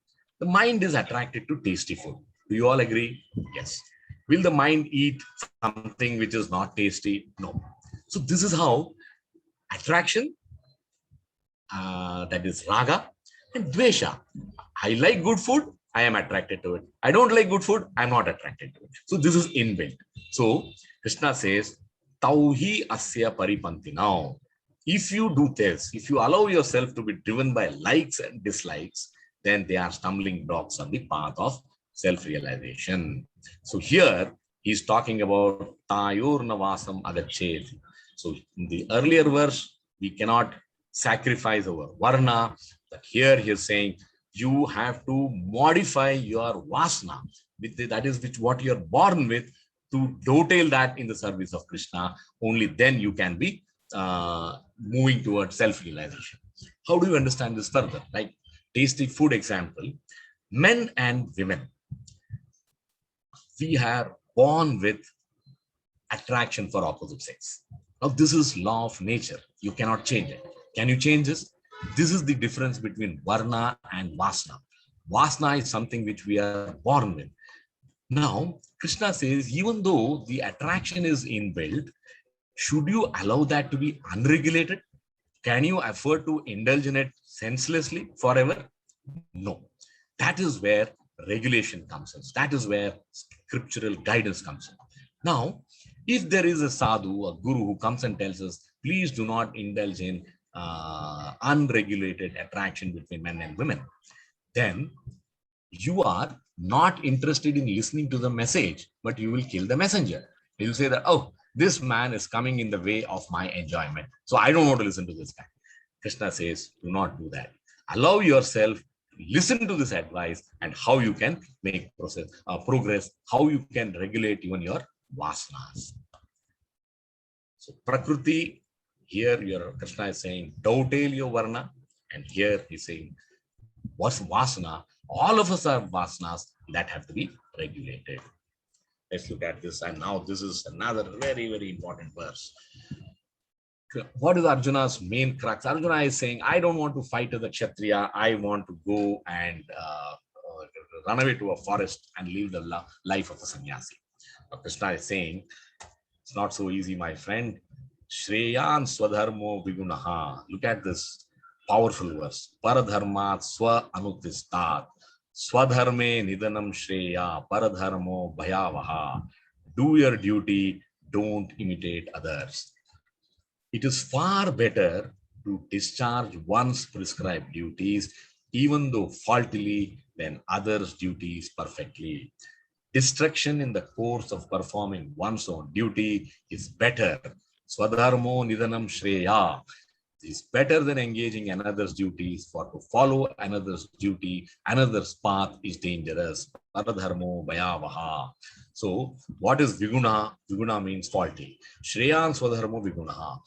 The mind is attracted to tasty food. Do you all agree? Yes. Will the mind eat something which is not tasty? No. So this is how attraction, that is raga, and dvesha. I like good food, I am attracted to it. I don't like good food, I'm not attracted to it. So this is inbuilt. So Krishna says, Tauhi asya paripantinao. If you do this, if you allow yourself to be driven by likes and dislikes, then they are stumbling blocks on the path of self-realization. So here he's talking about Tayor Navasam Agachet. So in the earlier verse, we cannot sacrifice our Varna, but here he's saying you have to modify your Vasana, that is what you're born with, to dovetail that in the service of Krishna. Only then you can be moving towards self-realization. How do you understand this further? Like tasty food example, men and women, we are born with attraction for opposite sex. Now, this is law of nature. You cannot change it. Can you change this? This is the difference between varna and vasana. Vasana is something which we are born with. Now, Krishna says, even though the attraction is inbuilt, should you allow that to be unregulated? Can you afford to indulge in it senselessly forever? No. That is where regulation comes in. That is where scriptural guidance comes in. Now, if there is a sadhu, a guru who comes and tells us, please do not indulge in unregulated attraction between men and women, then you are not interested in listening to the message, but you will kill the messenger. You'll say that, oh, this man is coming in the way of my enjoyment, so I don't want to listen to this guy. Krishna says, do not do that. Allow yourself to listen to this advice and how you can make progress, how you can regulate even your vasanas. So Prakriti, here your Krishna is saying, dovetail your varna, and here he's saying, what's vasana? All of us are vasanas that have to be regulated. Let's look at this. And now this is another very, very important verse. What is Arjuna's main crux? Arjuna is saying, I don't want to fight as a Kshatriya. I want to go and run away to a forest and live the life of a sannyasi. Krishna is saying, it's not so easy, my friend. Shreyan swadharmo vigunaha. Look at this powerful verse. Paradharmat swa anutistat. Swadharme nidanam shreya. Paradharmo bhayavaha. Do your duty. Don't imitate others. It is far better to discharge one's prescribed duties, even though faultily, than others' duties perfectly. Destruction in the course of performing one's own duty is better. Swadharmo nidanam shreya is better than engaging another's duties, for to follow another's duty, another's path is dangerous. Paradharmo bhayavaha. So what is viguna? Viguna means faulty. Shreyan swadharmo vigunaha.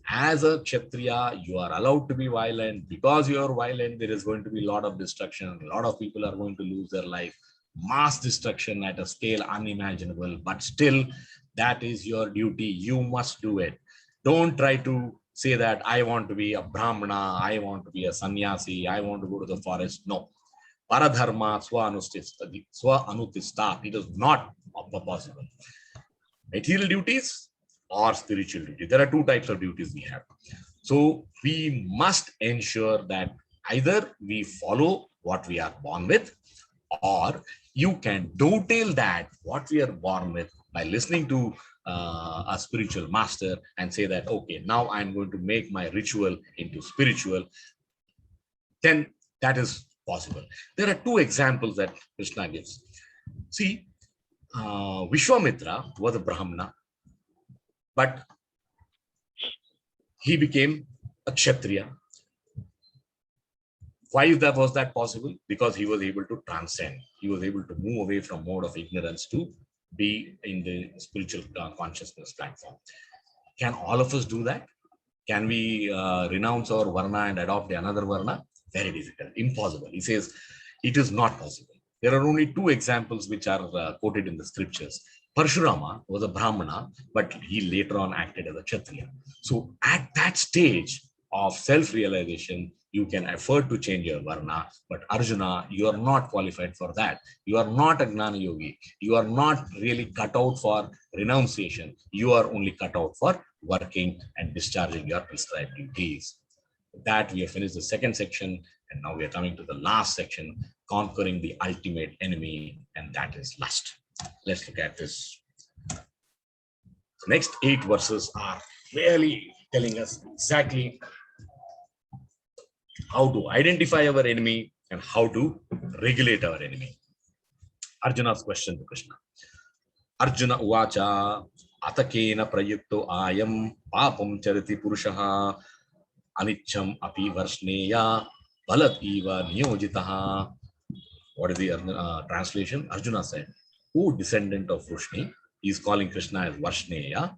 As a Kshatriya, you are allowed to be violent. Because you are violent, there is going to be a lot of destruction. A lot of people are going to lose their life. Mass destruction at a scale unimaginable. But still, that is your duty. You must do it. Don't try to say that I want to be a Brahmana, I want to be a sannyasi, I want to go to the forest. No. Paradharma swa anutistat. It is not possible. Material duties or spiritual duty. There are two types of duties we have. So we must ensure that either we follow what we are born with, or you can dovetail that what we are born with by listening to a spiritual master and say that, okay, now I'm going to make my ritual into spiritual. Then that is possible. There are two examples that Krishna gives. See, Vishwamitra was a Brahmana, but he became a Kshatriya. Why was that possible? Because he was able to transcend. He was able to move away from mode of ignorance to be in the spiritual consciousness platform. Can all of us do that? Can we renounce our varna and adopt another varna? Very difficult, impossible. He says it is not possible. There are only two examples which are quoted in the scriptures. Parshurama was a Brahmana, but he later on acted as a Kshatriya. So at that stage of self-realization, you can afford to change your varna, but Arjuna, you are not qualified for that. You are not a Gnana Yogi. You are not really cut out for renunciation. You are only cut out for working and discharging your prescribed duties. With that, we have finished the second section, and now we are coming to the last section, conquering the ultimate enemy, and that is lust. Let's look at this. The next 8 verses are really telling us exactly how to identify our enemy and how to regulate our enemy. Arjuna's question to Krishna. Arjuna uvacha atakena prayukto ayam papam chariti purushaha anicham api varshneya balat eva niyojitaha. What is the translation? Arjuna said, O descendant of Vrishni, He's calling Krishna as Varshneya.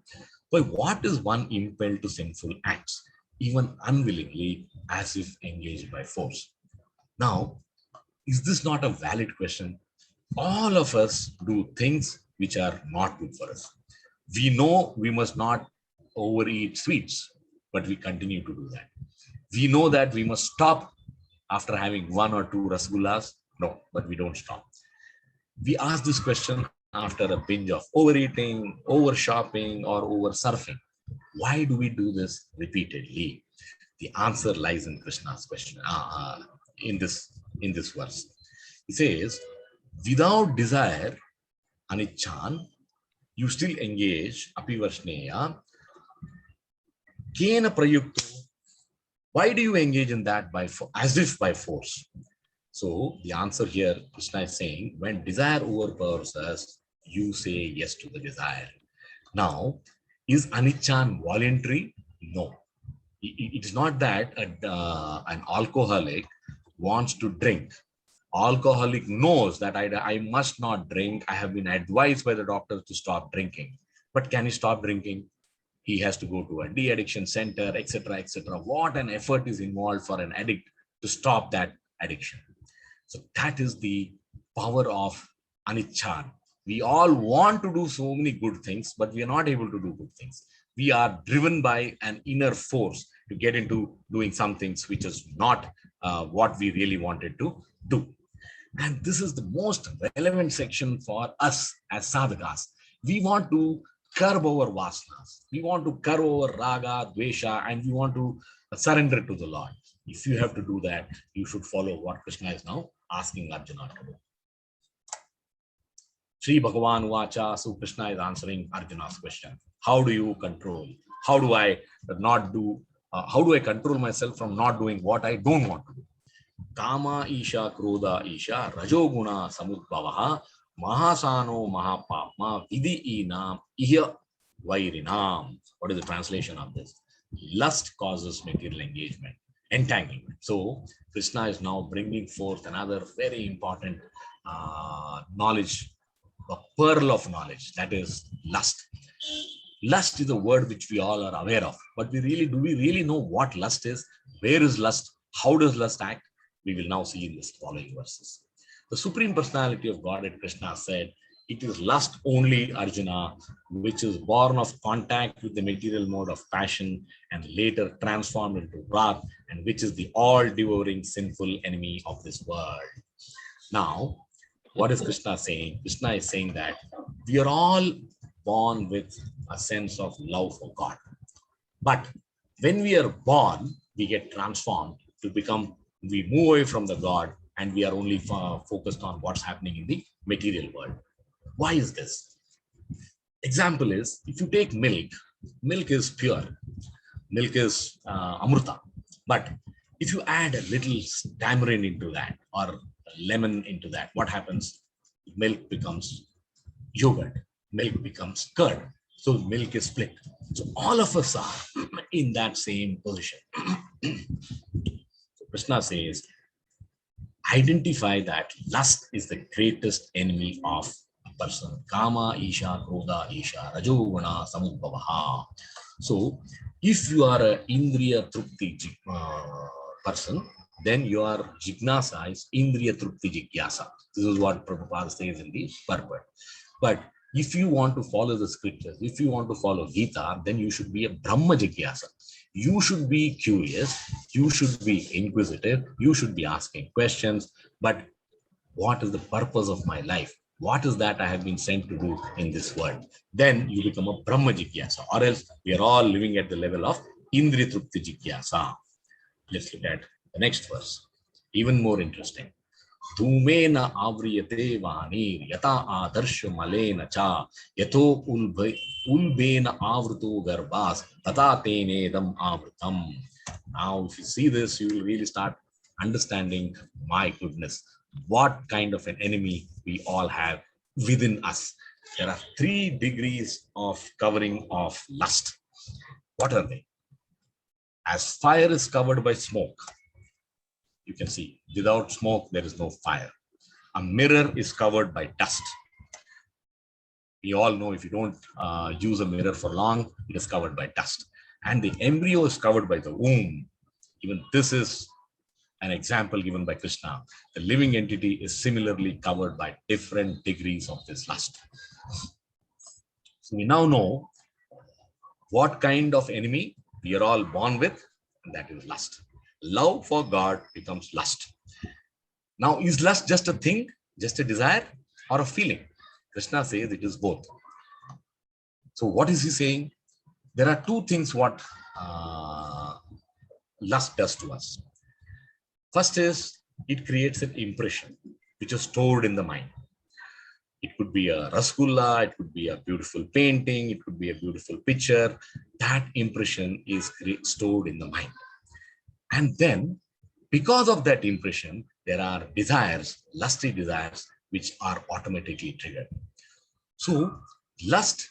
By what is one impelled to sinful acts, even unwillingly, as if engaged by force? Now, is this not a valid question? All of us do things which are not good for us. We know we must not overeat sweets, but we continue to do that. We know that we must stop after having one or two rasgullas. No, but we don't stop. We ask this question after a binge of overeating, over shopping, or over surfing. Why do we do this repeatedly? The answer lies in Krishna's question in this verse. He says, without desire, anichan, you still engage apivarshneya, kena prayukto. Why do you engage in that as if by force? So the answer here, Krishna is saying, when desire overpowers us, you say yes to the desire. Now, is anichan voluntary? No. It is not that an alcoholic wants to drink. Alcoholic knows that I must not drink. I have been advised by the doctor to stop drinking. But can he stop drinking? He has to go to a de-addiction center, etc., etc. What an effort is involved for an addict to stop that addiction. So that is the power of anichan. We all want to do so many good things, but we are not able to do good things. We are driven by an inner force to get into doing some things which is not what we really wanted to do. And this is the most relevant section for us as sadhakas. We want to curb our vasanas. We want to curb our raga, dvesha, and we want to surrender to the Lord. If you have to do that, you should follow what Krishna is now asking Arjuna to do. Sri Bhagavan Vacha, so Krishna is answering Arjuna's question. How do you control? How do I not do? How do I control myself from not doing what I don't want to do? Kama Isha Krodha Isha Rajoguna Samudbhavaha Mahasano Mahapapma Vidhi Inam Ihya Vairinam. What is the translation of this? Lust causes material engagement, entanglement. So Krishna is now bringing forth another very important knowledge, a pearl of knowledge, that is lust. Lust is a word which we all are aware of, but do we really know what lust is? Where is lust? How does lust act? We will now see in this following verses. The Supreme Personality of Godhead Krishna said, it is lust only, Arjuna, which is born of contact with the material mode of passion and later transformed into wrath, and which is the all-devouring sinful enemy of this world. Now, what is Krishna saying? Krishna is saying that we are all born with a sense of love for God. But when we are born, we get transformed to become, we move away from the God and we are only focused on what's happening in the material world. Why is this? Example is, if you take milk, milk is pure. Milk is amrita. But if you add a little tamarind into that or lemon into that, what happens? Milk becomes yogurt. Milk becomes curd. So milk is split. So all of us are in that same position. So Krishna says, identify that lust is the greatest enemy of a person. Kama Isha Krodha Isha Rajoguna Samudbhavaha. So if you are an Indriya Trupti person, then your jignasa is Indriya Trupti Jigyasa. This is what Prabhupada says in the purport. But if you want to follow the scriptures, if you want to follow Gita, then you should be a Brahma Jigyasa. You should be curious, you should be inquisitive, you should be asking questions. But what is the purpose of my life? What is that I have been sent to do in this world? Then you become a Brahma Jigyasa, or else we are all living at the level of Indriya Trupti Jigyasa. Let's look at the next verse. Even more interesting. Dhumena avriyate vanir yata adarsha malena cha yato ulbena avruto garbhas tata tenedam avrutam. Now, if you see this, you will really start understanding, my goodness, what kind of an enemy we all have within us. There are 3 degrees of covering of lust. What are they? As fire is covered by smoke, you can see without smoke, there is no fire. A mirror is covered by dust. We all know if you don't use a mirror for long, it is covered by dust. And the embryo is covered by the womb. Even this is an example given by Krishna. The living entity is similarly covered by different degrees of this lust. So we now know what kind of enemy we are all born with, and that is lust. Love for God becomes lust. Now, is lust just a thing, just a desire, or a feeling? Krishna says it is both. So what is he saying? There are two things what lust does to us. First is it creates an impression which is stored in the mind. It could be a rasgulla, it could be a beautiful painting, it could be a beautiful picture. That impression is stored in the mind. And then, because of that impression, there are desires, lusty desires, which are automatically triggered. So, lust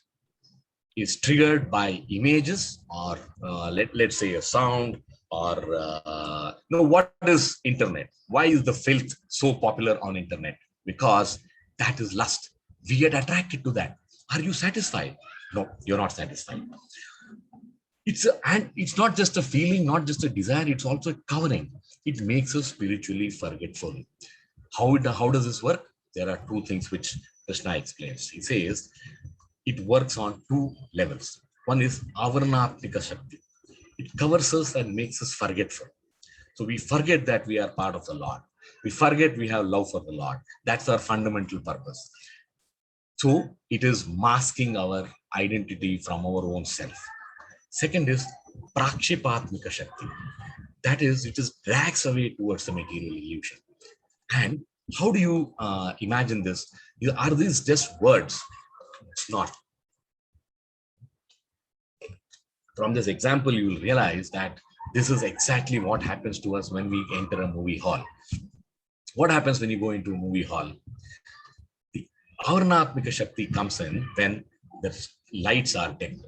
is triggered by images or let's say a sound or what is internet? Why is the filth so popular on internet? Because that is lust. We get attracted to that. Are you satisfied? No, you're not satisfied. And it's not just a feeling, not just a desire, it's also a covering. It makes us spiritually forgetful. How does this work? There are two things which Krishna explains. He says it works on two levels. One is Avarnatmika Shakti. It covers us and makes us forgetful. So we forget that we are part of the Lord. We forget we have love for the Lord. That's our fundamental purpose. So it is masking our identity from our own self. Second is Prakshipatmika Shakti. That is, it just drags away towards the material illusion. And how do you imagine this? Are these just words? It's not. From this example, you will realize that this is exactly what happens to us when we enter a movie hall. What happens when you go into a movie hall? The Avarnatmika Shakti comes in when the lights are dim.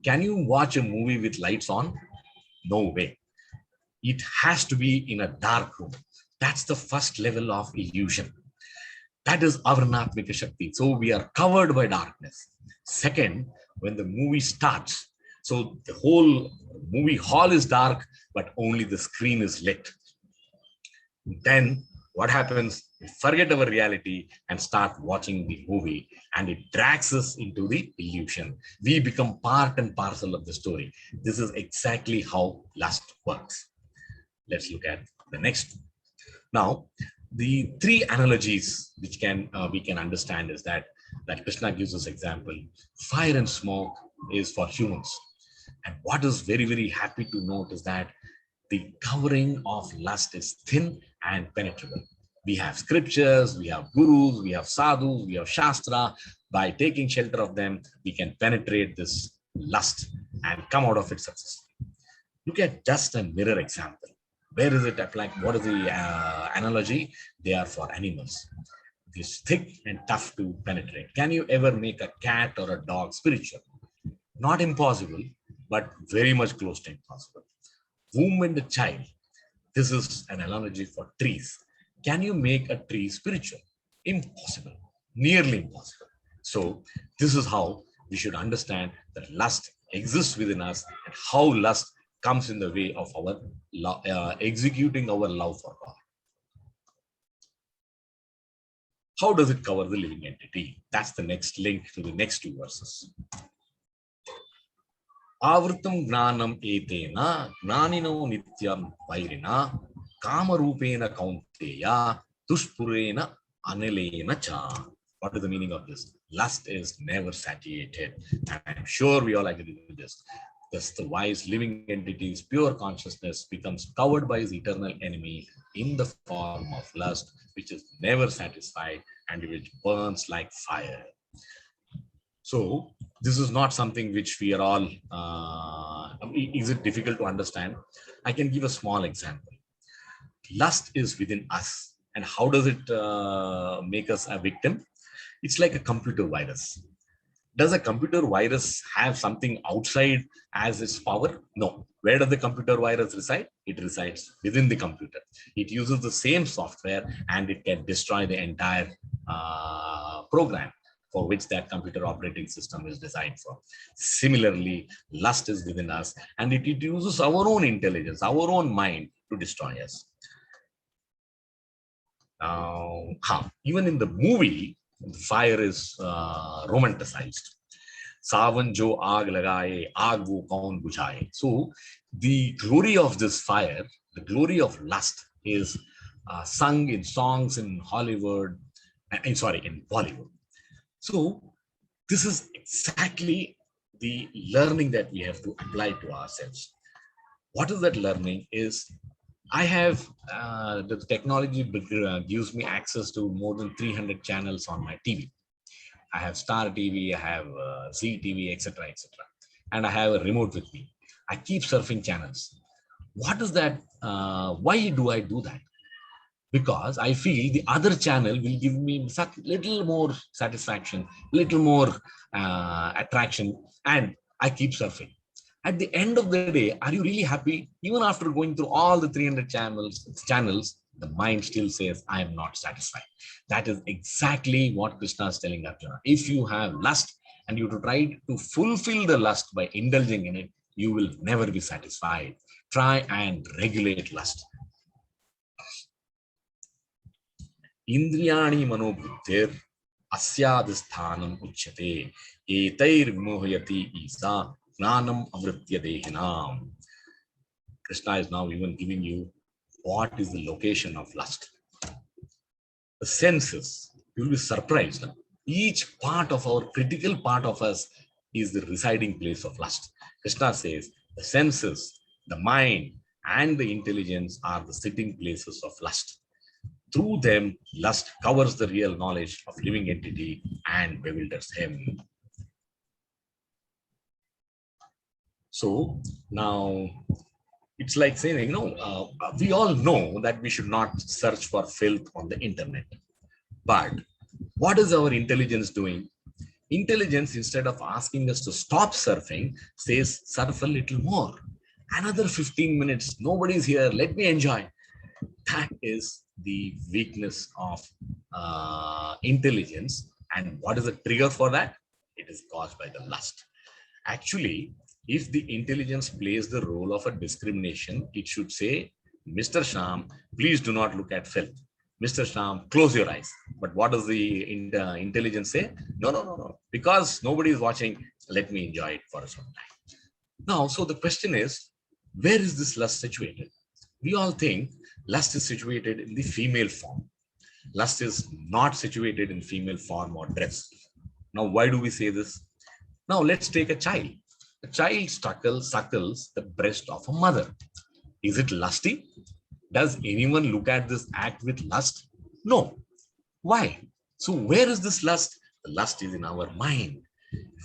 Can you watch a movie with lights on? No way. It has to be in a dark room. That's the first level of illusion. That is Avarnatmika Shakti. So we are covered by darkness. Second, when the movie starts, so the whole movie hall is dark, but only the screen is lit. Then what happens? We forget our reality and start watching the movie, and it drags us into the illusion. We become part and parcel of the story. This is exactly how lust works. Let's look at the next. Now, the three analogies which we can understand is that Krishna gives us example. Fire and smoke is for humans. And what is very, very happy to note is that the covering of lust is thin and penetrable. We have scriptures, we have gurus, we have sadhus, we have shastra. By taking shelter of them, we can penetrate this lust and come out of it successfully. Look at just a mirror example. Where is it applied? What is the analogy? They are for animals. It's thick and tough to penetrate. Can you ever make a cat or a dog spiritual? Not impossible, but very much close to impossible. Womb and the child. This is an analogy for trees. Can you make a tree spiritual? Impossible, nearly impossible. So this is how we should understand that lust exists within us and how lust comes in the way of our executing our love for God. How does it cover the living entity? That's the next link to the next two verses. Avritam gnanam etena gnanino nityam vairina kamarupena kaunteya dushpurena anilena cha. What is the meaning of this? Lust is never satiated. And I'm sure we all agree with this. Thus, the wise living entity's pure consciousness becomes covered by his eternal enemy in the form of lust, which is never satisfied and which burns like fire. So, this is not something which we are all, is it difficult to understand? I can give a small example. Lust is within us. And how does it make us a victim? It's like a computer virus. Does a computer virus have something outside as its power? No. Where does the computer virus reside? It resides within the computer. It uses the same software and it can destroy the entire program. for which that computer operating system is designed for. Similarly, lust is within us, and it uses our own intelligence, our own mind to destroy us. Even in the movie, fire is romanticized. Savan jo aag lagaye, aag wo kaun bujaye. So the glory of this fire, the glory of lust, is sung in songs in Hollywood, in Bollywood. So this is exactly the learning that we have to apply to ourselves. What is that learning? Is I have the technology gives me access to more than 300 channels on my TV. I have Star TV, I have Z TV, etc., etc., and I have a remote with me. I keep surfing channels. What is that? Why do I do that? Because I feel the other channel will give me such little more satisfaction, little more attraction, and I keep surfing. At the end of the day, are you really happy? Even after going through all the 300 channels, the mind still says, I am not satisfied. That is exactly what Krishna is telling Arjuna. If you have lust and you try to fulfill the lust by indulging in it, you will never be satisfied. Try and regulate lust. Indriyani manobuddhir asyadisthanam uchyate etair vimohyati isa gnanam avritya dehinam. Krishna is now even giving you what is the location of lust. The senses, you will be surprised. Each part of our critical part of us is the residing place of lust. Krishna says the senses, the mind, and the intelligence are the sitting places of lust. Through them, lust covers the real knowledge of living entity and bewilders him. So now it's like saying, we all know that we should not search for filth on the internet. But what is our intelligence doing? Intelligence, instead of asking us to stop surfing, says surf a little more. Another 15 minutes, nobody's here, let me enjoy. That is the weakness of intelligence. And what is the trigger for that? It is caused by the lust. Actually, if the intelligence plays the role of a discrimination, it should say, Mr. Sham, please do not look at filth. Mr. Sham, close your eyes. But what does the intelligence say? No. Because nobody is watching, let me enjoy it for some time. Now, so the question is, where is this lust situated? We all think lust is situated in the female form. Lust is not situated in female form or dress. Now, why do we say this? Now, let's take a child. A child suckles the breast of a mother. Is it lusty? Does anyone look at this act with lust? No. Why? So where is this lust? The lust is in our mind.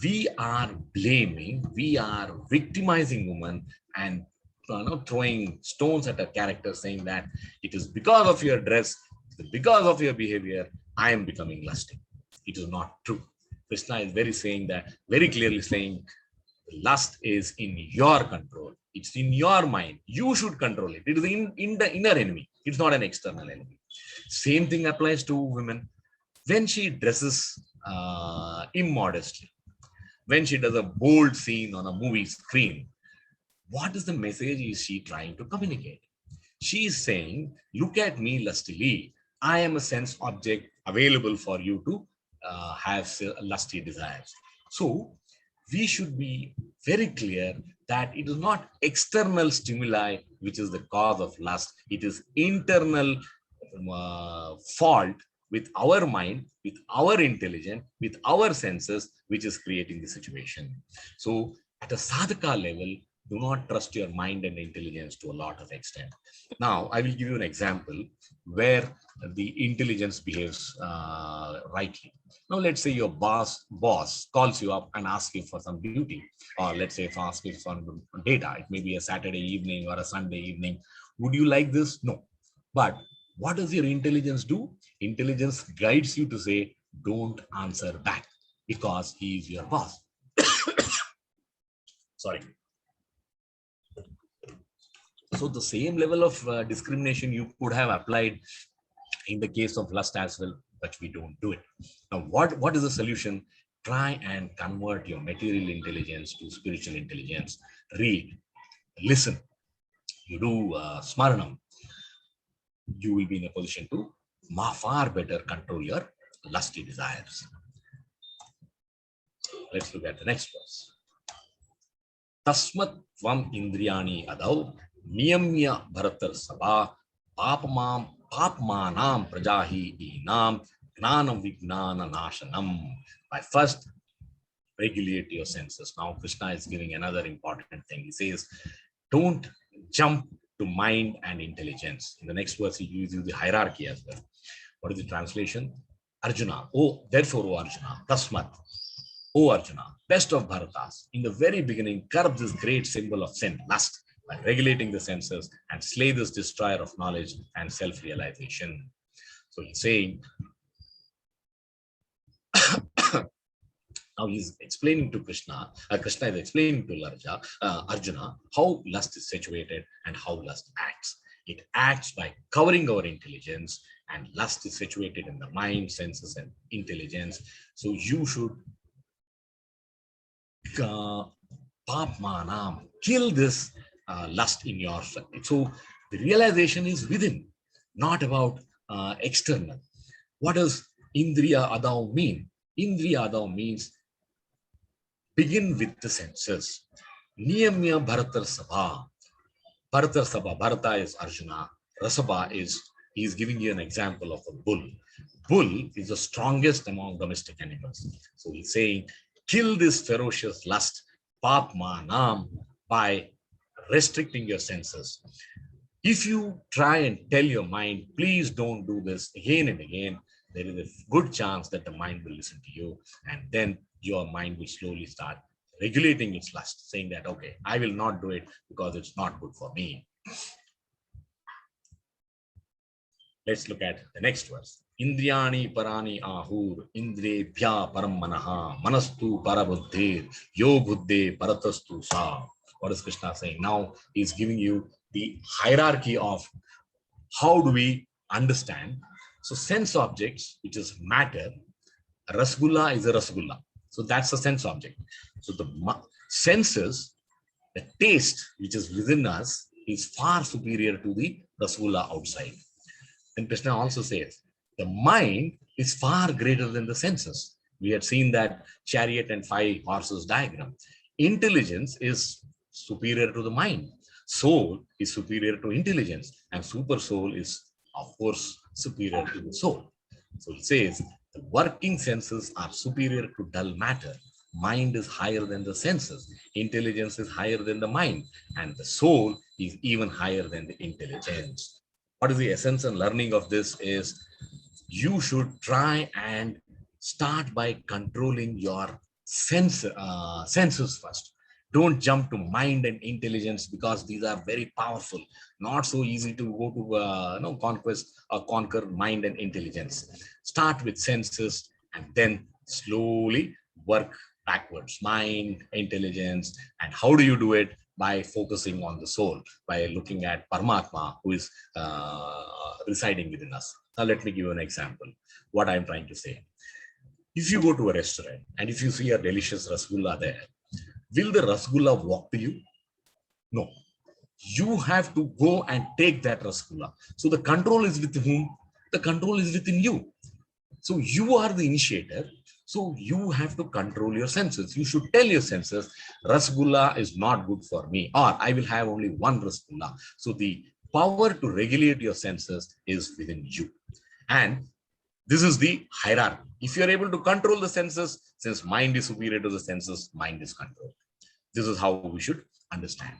We are blaming, we are victimizing women and throwing stones at a character, saying that it is because of your dress, because of your behavior, I am becoming lusty. It is not true. Krishna is very clearly saying, lust is in your control. It's in your mind. You should control it. It is in the inner enemy. It's not an external enemy. Same thing applies to women. When she dresses immodestly, when she does a bold scene on a movie screen, what is the message is she trying to communicate? She is saying, look at me lustily. I am a sense object available for you to have lusty desires. So we should be very clear that it is not external stimuli which is the cause of lust. It is internal fault with our mind, with our intelligence, with our senses, which is creating the situation. So at a sadhaka level, do not trust your mind and intelligence to a lot of extent. Now, I will give you an example where the intelligence behaves rightly. Now, let's say your boss calls you up and asks you for some duty, or let's say if asking for data, it may be a Saturday evening or a Sunday evening. Would you like this? No. But what does your intelligence do? Intelligence guides you to say, don't answer back because he is your boss. Sorry. So the same level of discrimination you could have applied in the case of lust as well. but we don't do it. Now, what is the solution? Try and convert your material intelligence to spiritual intelligence. Read, listen, you do smaranam, you will be in a position to far better control your lusty desires. Let's look at the next verse. Tasmat tvam indriyani adau niyamya bharatar sabha papmanam prajahi enam gnanam vijnana nashanam. By first regulate your senses. Now Krishna is giving another important thing. He says, don't jump to mind and intelligence. In the next verse, he gives you the hierarchy as well. What is the translation? Arjuna, oh, therefore, O Arjuna, Tasmat, O Arjuna, best of Bharatas, in the very beginning, curb this great symbol of sin, lust, by regulating the senses and slay this destroyer of knowledge and self-realization. So he's saying, now he's explaining to Krishna, Krishna is explaining to Arjuna, how lust is situated and how lust acts. It acts by covering our intelligence, and lust is situated in the mind, senses, and intelligence. So you should papmanam, kill this lust in yourself. So the realization is within, not about external. What does Indriya Adau mean? Indriya Adau means begin with the senses. Niyamya Bharatar Sabha. Bharatar Sabha, Bharata is Arjuna. Rasabha is, he is giving you an example of a bull. Bull is the strongest among domestic animals. So he's saying, kill this ferocious lust, papmanam, by restricting your senses. If you try and tell your mind, please don't do this again and again, there is a good chance that the mind will listen to you, and then your mind will slowly start regulating its lust, saying that, okay, I will not do it because it's not good for me. Let's look at the next verse. Indriyani parani ahur, indrebhya param manaha, manastu parabuddhir, yo buddhe paratastu sa. What is Krishna saying? Now he's giving you the hierarchy of how do we understand. So sense objects, which is matter, rasgulla is a rasgulla. So that's a sense object. So the senses, the taste which is within us is far superior to the rasgulla outside. And Krishna also says, the mind is far greater than the senses. We had seen that chariot and 5 horses diagram. Intelligence is superior to the mind. Soul is superior to intelligence, and super soul is, of course, superior to the soul. So it says the working senses are superior to dull matter. Mind is higher than the senses. Intelligence is higher than the mind, and the soul is even higher than the intelligence. What is the essence and learning of this is you should try and start by controlling your senses first. Don't jump to mind and intelligence because these are very powerful. Not so easy to go to conquest or conquer mind and intelligence. Start with senses and then slowly work backwards. Mind, intelligence, and how do you do it? By focusing on the soul, by looking at Paramatma who is residing within us. Now let me give you an example. What I'm trying to say. If you go to a restaurant and if you see a delicious rasgulla there, will the rasgulla walk to you? No. You have to go and take that rasgulla. So the control is with whom? The control is within you. So you are the initiator. So you have to control your senses. You should tell your senses, rasgulla is not good for me, or I will have only one rasgulla. So the power to regulate your senses is within you. And this is the hierarchy. If you are able to control the senses, since mind is superior to the senses, mind is controlled. This is how we should understand.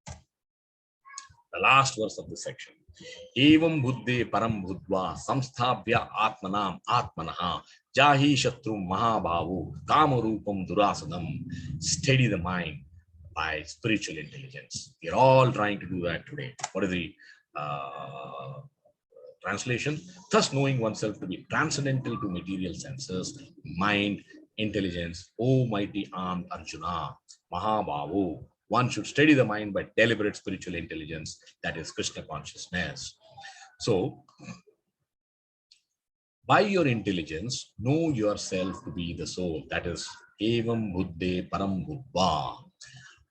The last verse of this section. Evam buddhe param bhudva samsthabhya atmanam atmanaha jahi shatrum mahabhavu kamarupam durasadam. Steady the mind by spiritual intelligence. We are all trying to do that today. What is the translation? Thus knowing oneself to be transcendental to material senses, mind, intelligence, O mighty armed Arjuna, Mahabhavu, one should steady the mind by deliberate spiritual intelligence, that is Krishna consciousness. So, By your intelligence, know yourself to be the soul. That is, Evam Buddhe Param Buddha.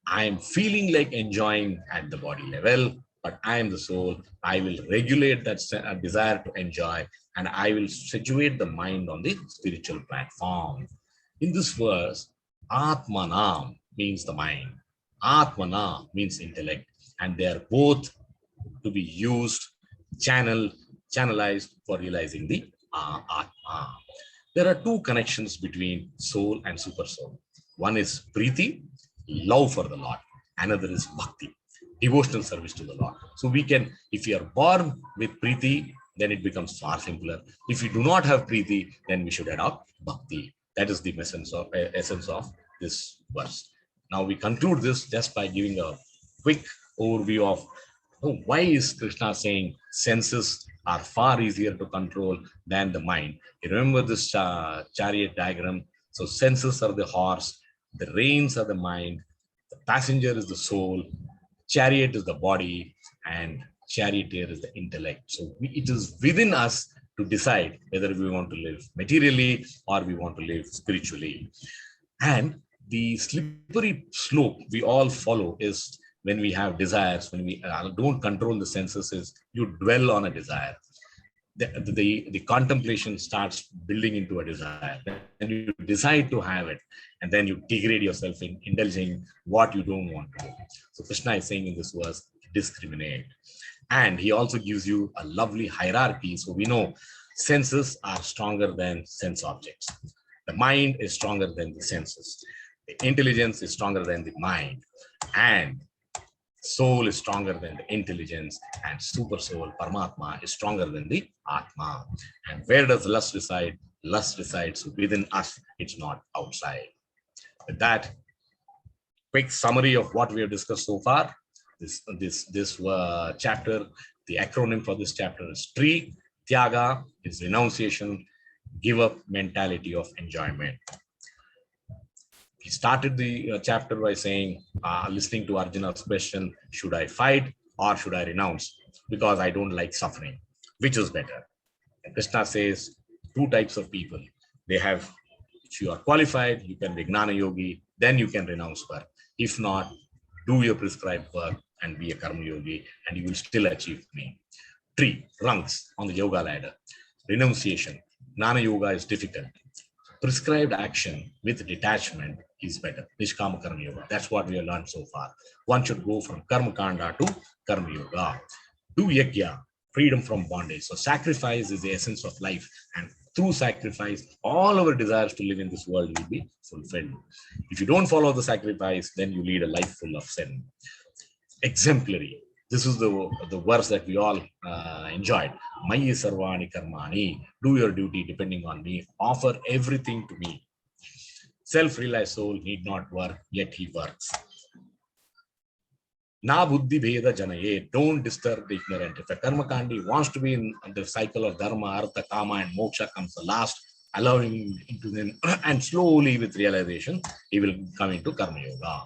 I am feeling like enjoying at the body level, but I am the soul. I will regulate that desire to enjoy, and I will situate the mind on the spiritual platform. In this verse, Atmanam means the mind, Atmana means intellect, and they are both to be used, channeled, channelized for realizing the Atma. There are two connections between soul and super soul. One is Preeti, love for the Lord. Another is Bhakti, devotional service to the Lord. So we can, if we are born with Preeti, then it becomes far simpler. If we do not have Preeti, then we should adopt Bhakti. That is the essence of this verse. Now we conclude this just by giving a quick overview of why is Krishna saying senses are far easier to control than the mind. You remember this chariot diagram? So senses are the horse, the reins are the mind, the passenger is the soul, chariot is the body, and charioteer is the intellect. So it is within us to decide whether we want to live materially or we want to live spiritually. And the slippery slope we all follow is when we have desires, when we don't control the senses, is you dwell on a desire. The contemplation starts building into a desire. Then you decide to have it, and then you degrade yourself in indulging what you don't want to do. So Krishna is saying in this verse, discriminate. And he also gives you a lovely hierarchy. So we know senses are stronger than sense objects. The mind is stronger than the senses. The intelligence is stronger than the mind. And soul is stronger than the intelligence, and super soul, Paramatma, is stronger than the Atma. And where does lust reside? Lust resides within us, it's not outside. With that quick summary of what we have discussed so far, this chapter, the acronym for this chapter is TREE. Tyaga is renunciation, give up mentality of enjoyment. He started the chapter by saying, listening to Arjuna's question, should I fight or should I renounce? Because I don't like suffering. Which is better? And Krishna says, two types of people. They have, if you are qualified, you can be Gnana Yogi, then you can renounce work. If not, do your prescribed work and be a Karma Yogi, and you will still achieve me. 3 rungs on the yoga ladder. Renunciation. Gnana Yoga is difficult. Prescribed action with detachment is better. Nishkama Karma Yoga. That's what we have learned so far. One should go from Karma Kanda to Karma Yoga. Do Yajna, freedom from bondage. So sacrifice is the essence of life. And through sacrifice, all our desires to live in this world will be fulfilled. If you don't follow the sacrifice, then you lead a life full of sin. Exemplary. This is the verse that we all enjoyed. Mayi sarvani karmani. Do your duty depending on me. Offer everything to me. Self-realized soul need not work, yet he works. Na buddhi bheda janaye. Don't disturb the ignorant. If a karmakandi wants to be in the cycle of dharma, artha, kama, and moksha comes the last, allow him into them, and slowly with realization, he will come into karma yoga.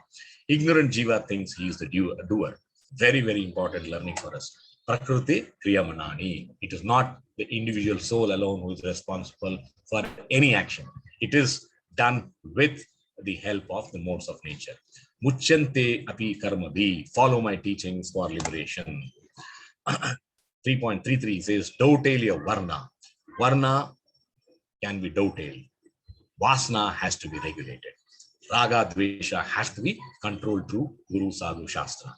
Ignorant jiva thinks he is the doer. Very, very important learning for us. Prakriti Kriyamanani. It is not the individual soul alone who is responsible for any action. It is done with the help of the modes of nature. Muchante api karma bhi. Follow my teachings for liberation. 3.33 says, dovetail your varna. Varna can be dovetailed. Vasana has to be regulated. Raga Dvesha has to be controlled through Guru Sadhu Shastra.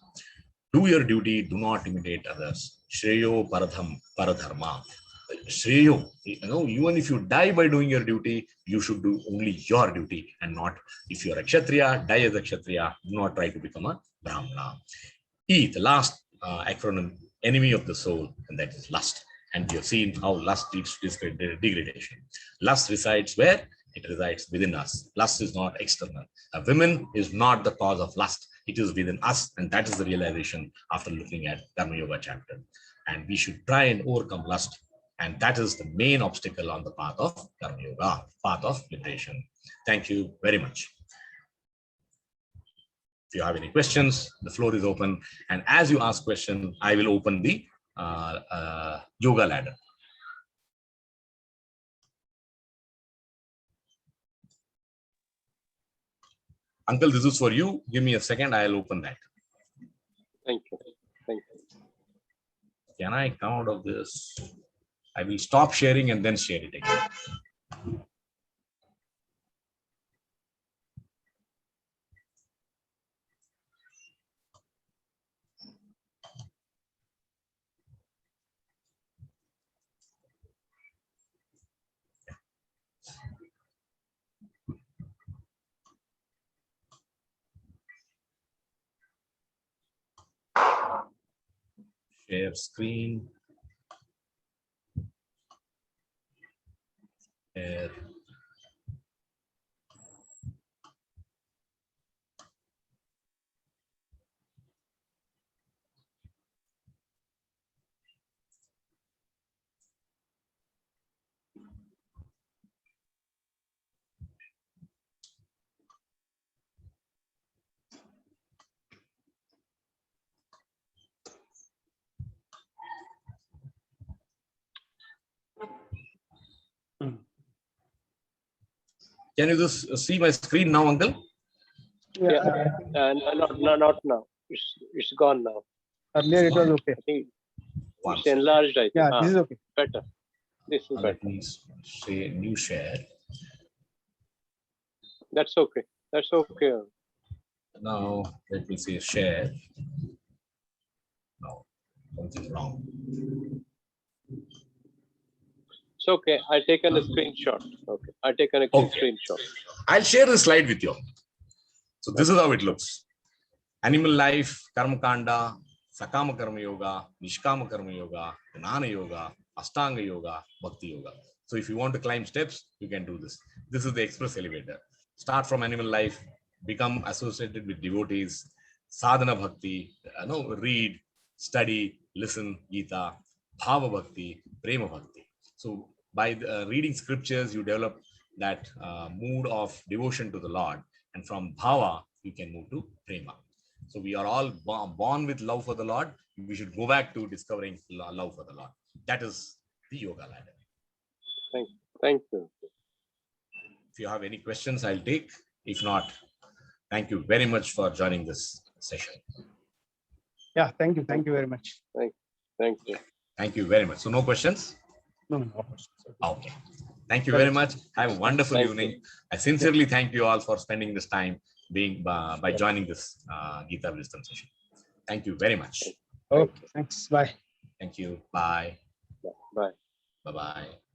Do your duty, do not imitate others. Shreyo paradharma. Shreyo, even if you die by doing your duty, you should do only your duty and not, if you're a Kshatriya, die as a Kshatriya, do not try to become a Brahmana. E, the last acronym, enemy of the soul, and that is lust. And we have seen how lust leads to degradation. Lust resides where? It resides within us. Lust is not external. A woman is not the cause of lust. It is within us, and that is the realization after looking at Karma Yoga chapter. And we should try and overcome lust, and that is the main obstacle on the path of Karma Yoga, path of liberation. Thank you very much. If you have any questions, the floor is open, and as you ask questions, I will open the yoga ladder. Uncle, this is for you. Give me a second. I'll open that. Thank you. Thank you. Can I come out of this? I will stop sharing and then share it again. Share screen. Share. Can you just see my screen now, Uncle? Yeah. Not now. It's gone now. Earlier it was okay. I think Once. it's enlarged. I think. Yeah, this is okay. Better. This is better. Let me say new share. That's okay. That's okay. Now let me say share. No, something wrong. It's okay. I taken a screenshot. Okay. I taken a quick screenshot. I'll share the slide with you. So this is how it looks. Animal life, Karma Kanda, Sakama Karma Yoga, Nishkama Karma Yoga, Jnana Yoga, Ashtanga Yoga, Bhakti Yoga. So if you want to climb steps, you can do this. This is the express elevator. Start from animal life, become associated with devotees, sadhana bhakti, read, study, listen, Gita, bhava bhakti, prema bhakti. So by reading scriptures, you develop that mood of devotion to the Lord. And from bhava, you can move to prema. So we are all born with love for the Lord. We should go back to discovering love for the Lord. That is the yoga ladder. Thank you. If you have any questions, I'll take. If not, thank you very much for joining this session. Yeah, thank you. Thank you very much. Thank you. Thank you very much. So no questions? No. Okay. Thank you very much. Have a wonderful evening. I sincerely thank you all for spending this time by joining this Gita Wisdom session. Thank you very much. Okay, thanks. Bye. Thank you. Bye. Bye. Bye-bye.